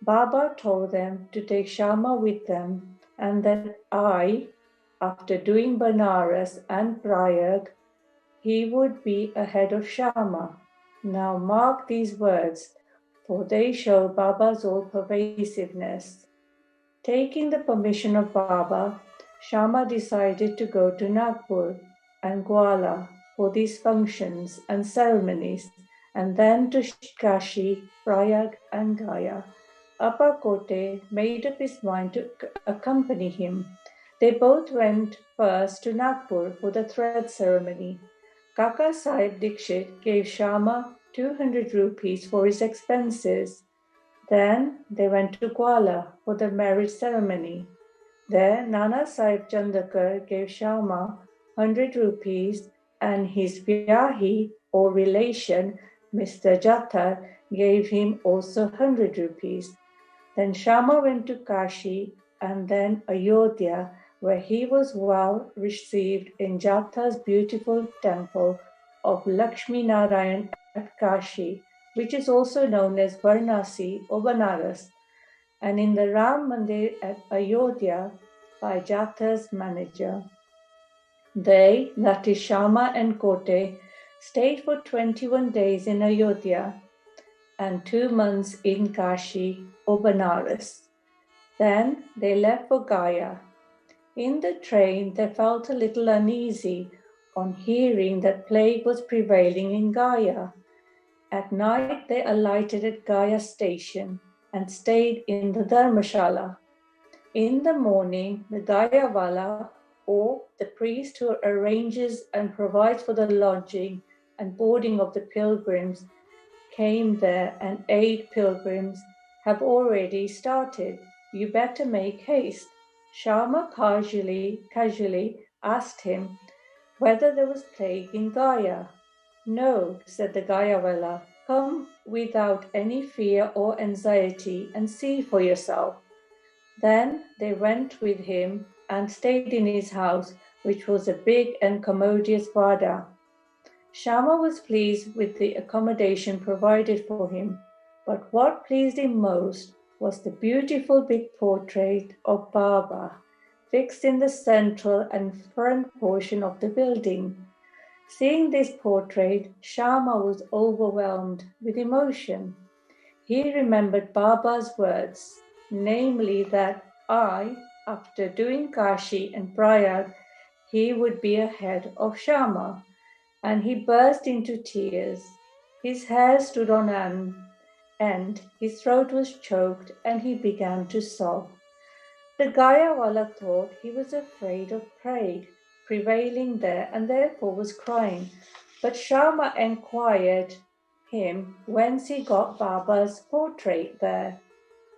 Baba told them to take Shama with them and that after doing Banaras and Prayag, he would be ahead of Shama. Now mark these words, for they show Baba's all-pervasiveness. Taking the permission of Baba, Shama decided to go to Nagpur and Gwala for these functions and ceremonies, and then to Kashi, Prayag and Gaya. Apakote made up his mind to accompany him. They both went first to Nagpur for the thread ceremony. Kaka Sahib Dikshit gave Shama 200 rupees for his expenses. Then they went to Gwala for the marriage ceremony. There, Nana Sahib Chandakar gave Shama 100 rupees and his Vyahi or relation, Mr. Jattar, gave him also 100 rupees. Then Shama went to Kashi and then Ayodhya, where he was well received in Jattar's beautiful temple of Lakshmi Narayan at Kashi, which is also known as Varanasi or Banaras, and in the Ram Mandir at Ayodhya by Jattar's manager. They, that is Shama and Kote, stayed for 21 days in Ayodhya and 2 months in Kashi or Banaras. Then they left for Gaya. In the train, they felt a little uneasy on hearing that plague was prevailing in Gaya. At night, they alighted at Gaya station and stayed in the Dharmashala. In the morning, the Gayawala, or the priest who arranges and provides for the lodging and boarding of the pilgrims, came there, and 8 pilgrims have already started. You better make haste. Shama casually asked him whether there was plague in Gaya. No, said the Gayawala, come without any fear or anxiety and see for yourself. Then they went with him and stayed in his house, which was a big and commodious vada. Shama was pleased with the accommodation provided for him, but what pleased him most was the beautiful big portrait of Baba, fixed in the central and front portion of the building. Seeing this portrait, Shama was overwhelmed with emotion. He remembered Baba's words, namely that after doing Kashi and Prayag, he would be ahead of Shama, and he burst into tears. His hair stood on end, his throat was choked, and he began to sob. The Gayawala thought he was afraid of plague prevailing there and therefore was crying. But Shama enquired him whence he got Baba's portrait there.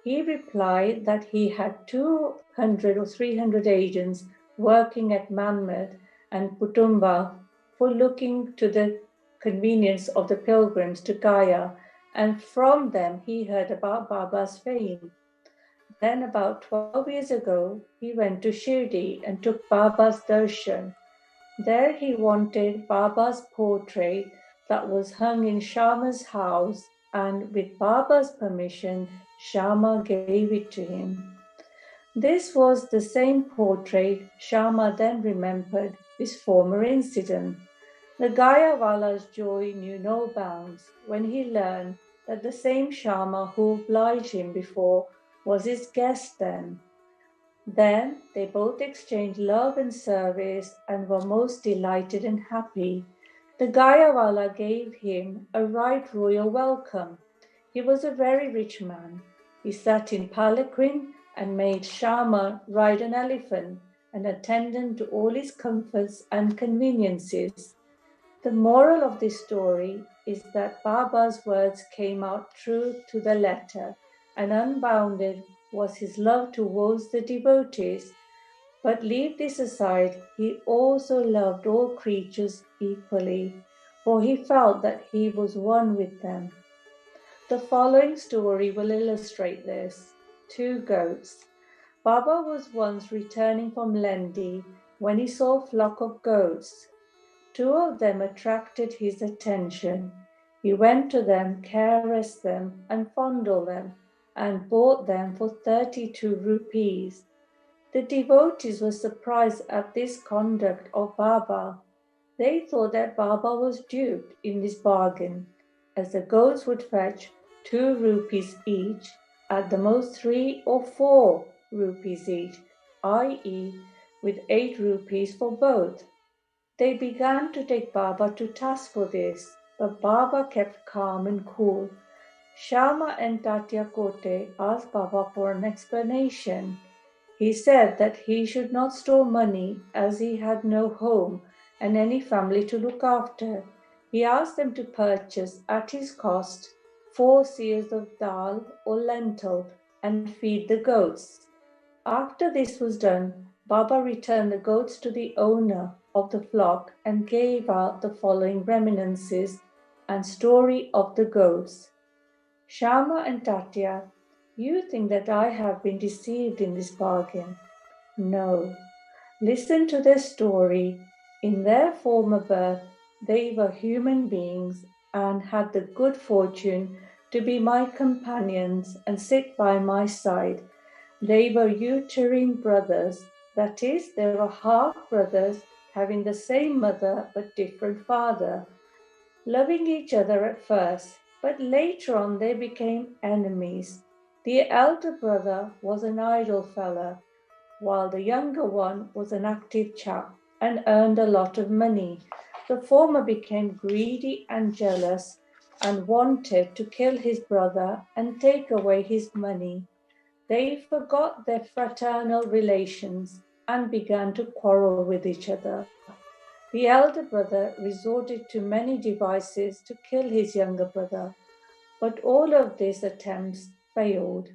He replied that he had 200 or 300 agents working at Manmad and Putumba for looking to the convenience of the pilgrims to Gaya, and from them he heard about Baba's fame. Then about 12 years ago, he went to Shirdi and took Baba's darshan. There he wanted Baba's portrait that was hung in Shama's house, and with Baba's permission, Shama gave it to him. This was the same portrait Shama then remembered this former incident. The Gayawala's joy knew no bounds when he learned that the same Shama who obliged him before was his guest then. Then they both exchanged love and service and were most delighted and happy. The Gayawala gave him a right royal welcome. He was a very rich man. He sat in palanquin and made Shama ride an elephant and attended to all his comforts and conveniences. The moral of this story is that Baba's words came out true to the letter, and unbounded was his love towards the devotees. But leave this aside, he also loved all creatures equally, for he felt that he was one with them. The following story will illustrate this. 2 goats. Baba was once returning from Lendi when he saw a flock of goats. 2 of them attracted his attention. He went to them, caressed them, and fondled them, and bought them for 32 rupees. The devotees were surprised at this conduct of Baba. They thought that Baba was duped in this bargain, as the goats would fetch 2 rupees each, at the most 3 or 4 rupees each, i.e., with 8 rupees for both. They began to take Baba to task for this, but Baba kept calm and cool. Shama and Tatya Kote asked Baba for an explanation. He said that he should not store money as he had no home and any family to look after. He asked them to purchase at his cost 4 seers of dal or lentil and feed the goats. After this was done, Baba returned the goats to the owner of the flock and gave out the following reminiscences and story of the goats. Shama and Tatya, you think that I have been deceived in this bargain. No. Listen to their story. In their former birth, they were human beings and had the good fortune to be my companions and sit by my side. They were uterine brothers, that is, they were half brothers having the same mother but different father, loving each other at first, but later on they became enemies. The elder brother was an idle fellow, while the younger one was an active chap and earned a lot of money. The former became greedy and jealous and wanted to kill his brother and take away his money. They forgot their fraternal relations and began to quarrel with each other. The elder brother resorted to many devices to kill his younger brother, but all of these attempts failed.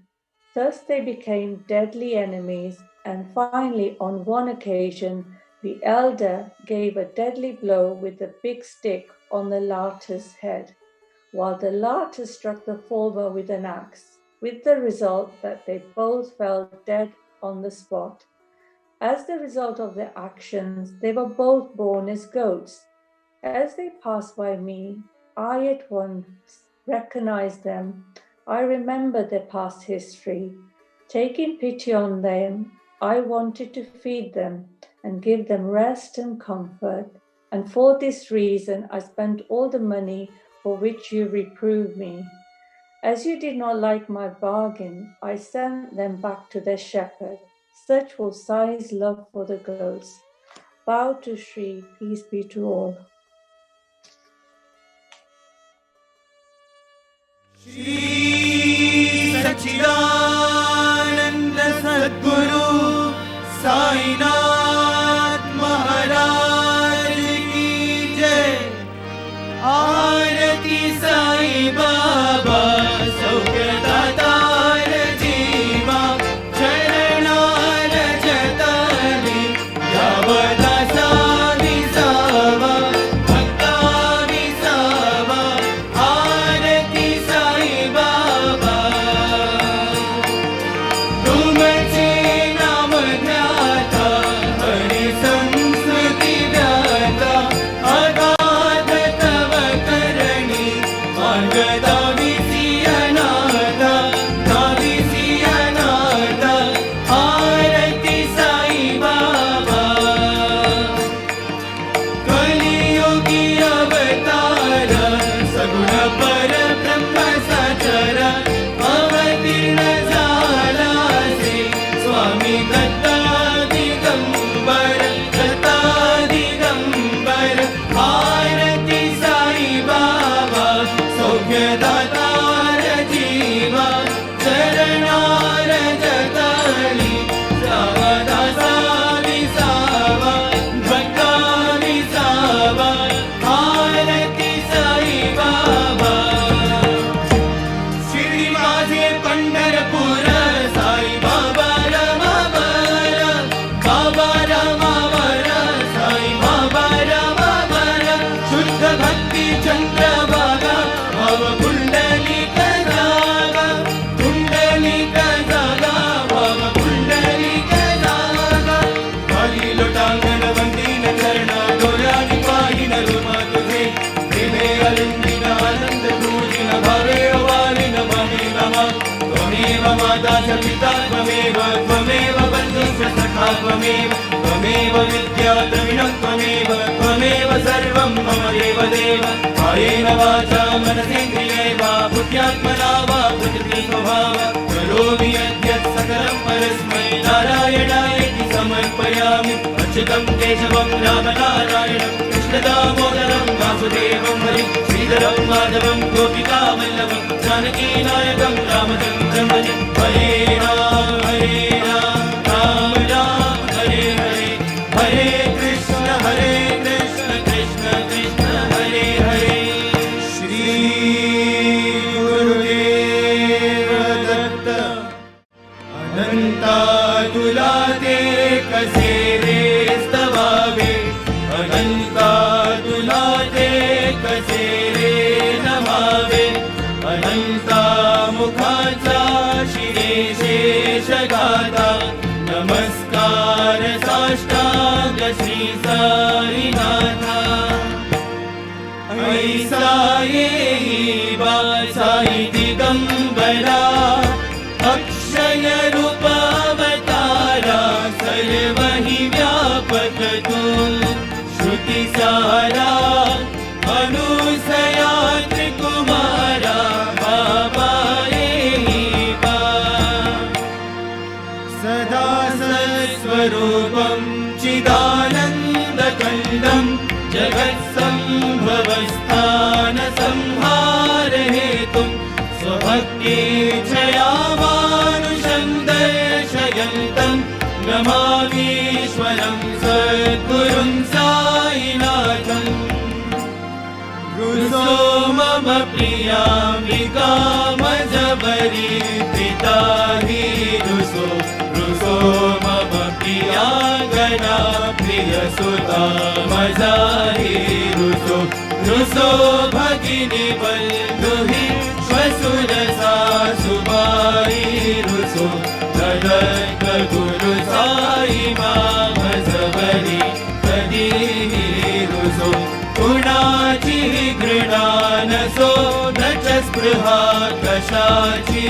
Thus they became deadly enemies, and finally on one occasion the elder gave a deadly blow with a big stick on the latter's head, while the latter struck the former with an axe, with the result that they both fell dead on the spot. As the result of their actions, they were both born as goats. As they passed by me, I at once recognized them. I remembered their past history. Taking pity on them, I wanted to feed them and give them rest and comfort. And for this reason, I spent all the money for which you reproved me. As you did not like my bargain, I sent them back to their shepherd. Such was Sai's love for the goats. Bow to Shri, peace be to all. Shri Satchidananda Sadguru Sai Maharaj Ki Jai. Aarati Sai Baba Saukya Datar Jiva Charanal Jatani Yavada Savi Sava Bhakta Visava. Aarati Sai Baba Tumche Naam Dhyata Hari Samskriti Vyata Agadha Tava Karani Margada Visiyanada Visiyanada. Aarati Sai Baba माता च पिता त्वमेव त्वमेव बन्धुश्च सखा त्वमेव त्वमेव विद्या द्रविणं त्वमेव त्वमेव सर्वं मम देवदेव कायेन वाचा मनसेन्द्रियै वा बुद्ध्यात्मना वा प्रकृति स्वभाव करोमि यद्यत् सकलं परस्मै नारायणायेति समर्पयामि अच्युतं केशवं रामनारायणं कृष्णदामोदरं वासुदेवं हरिं श्रीधरं माधवं गोपिकावल्लभं जानकीनायकं रामचन्द्रं भजे हरे राम राम राम हरे हरे हरे कृष्ण कृष्ण कृष्ण हरे हरे श्री गुरुदेव दत्त अनंता तुला ते कसे रे स्तवावे अनंता तुला ते कसे रे नमावे अनंता मुखाचा शिरे शेषगाता नमस्कार साष्टांग श्री साईनाथा ऐसा येई बा साई दिगंबरा अक्षय रूपावतारा सर्व हि व्यापक तू श्रुति सारा अनुसयात कुमारा बाबा येई बा सदा सत्स्वरूपं चिदानन्दकन्दं जगत्सम्भवस्थान संहार हेतुं स्वभक्तेच्छया मानुषं दर्शयन्तं नमामीश्वरं सद्गुरुं साईनाथम् रुसो मम प्रियाम्बिका मजबरी पिता हि रुसो रुसो मम प्रियाङ्गना प्रियसुता मजाहि रुसो रुसो भगिनी बन्धुहि श्वशुरसा सुबाई रुसो तदत्त गुरु साई मामजबरी तदीहि रुसो गुणाची घृणा नसो न च स्पृहा कशाची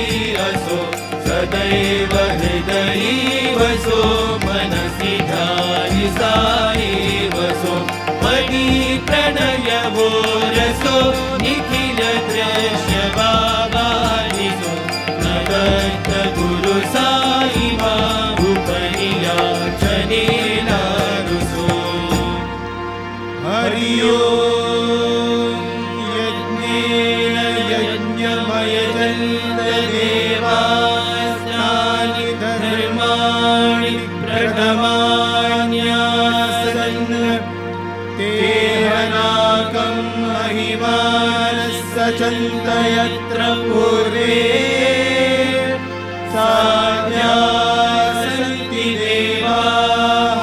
असो सदैव हृदयी वसो मनसि ध्यानि साई वसो मणि प्रणयवो रसो निखिल दृश्य बाबानिसो नदत्त गुरु साई मा उपनिया चनेला रुसो हरि ओम यज्ञेन यज्ञमयजन्तदेवास्तानि धर्माणि प्रथमान्यासन् तेहनाकं महिमानः सचन्त यत्र पूर्वे साध्या सन्ति देवाः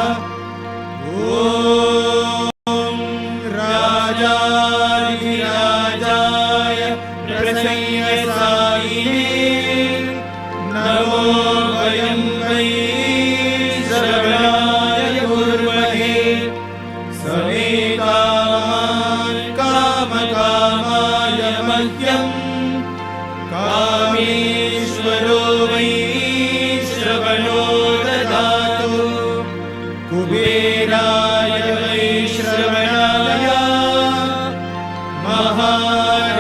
राजाधिराजाय प्रसन्न साईने नमो वयं वै श्रवणाय कुर्महे समे कामान् कामकामाय मह्यं कामेश्वरो वै श्रवणो ददातु कुबेराय वै श्रवणाय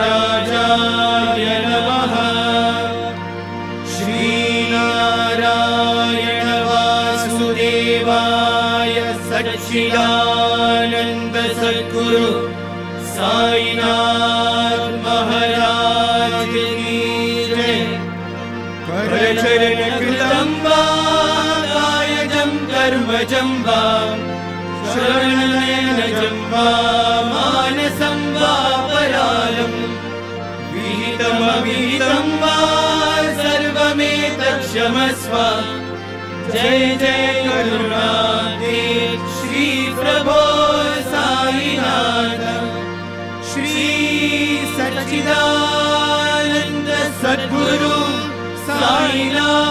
महाराजाय नमः श्रीनारायण वासुदेवाय सच्चिदानन्द सद्गुरु साईनाथ महाराज की जय करचरण कृतं वा कायजं कर्मजं वा शरणनयनजं वा मानसं वा परालं विहितमविहितं वा सर्वमेतत्क्षमस्व जय जय करुणाते श्री प्रभो साईनाथ श्री सच्चिदानंद सद्गुरु साईनाथ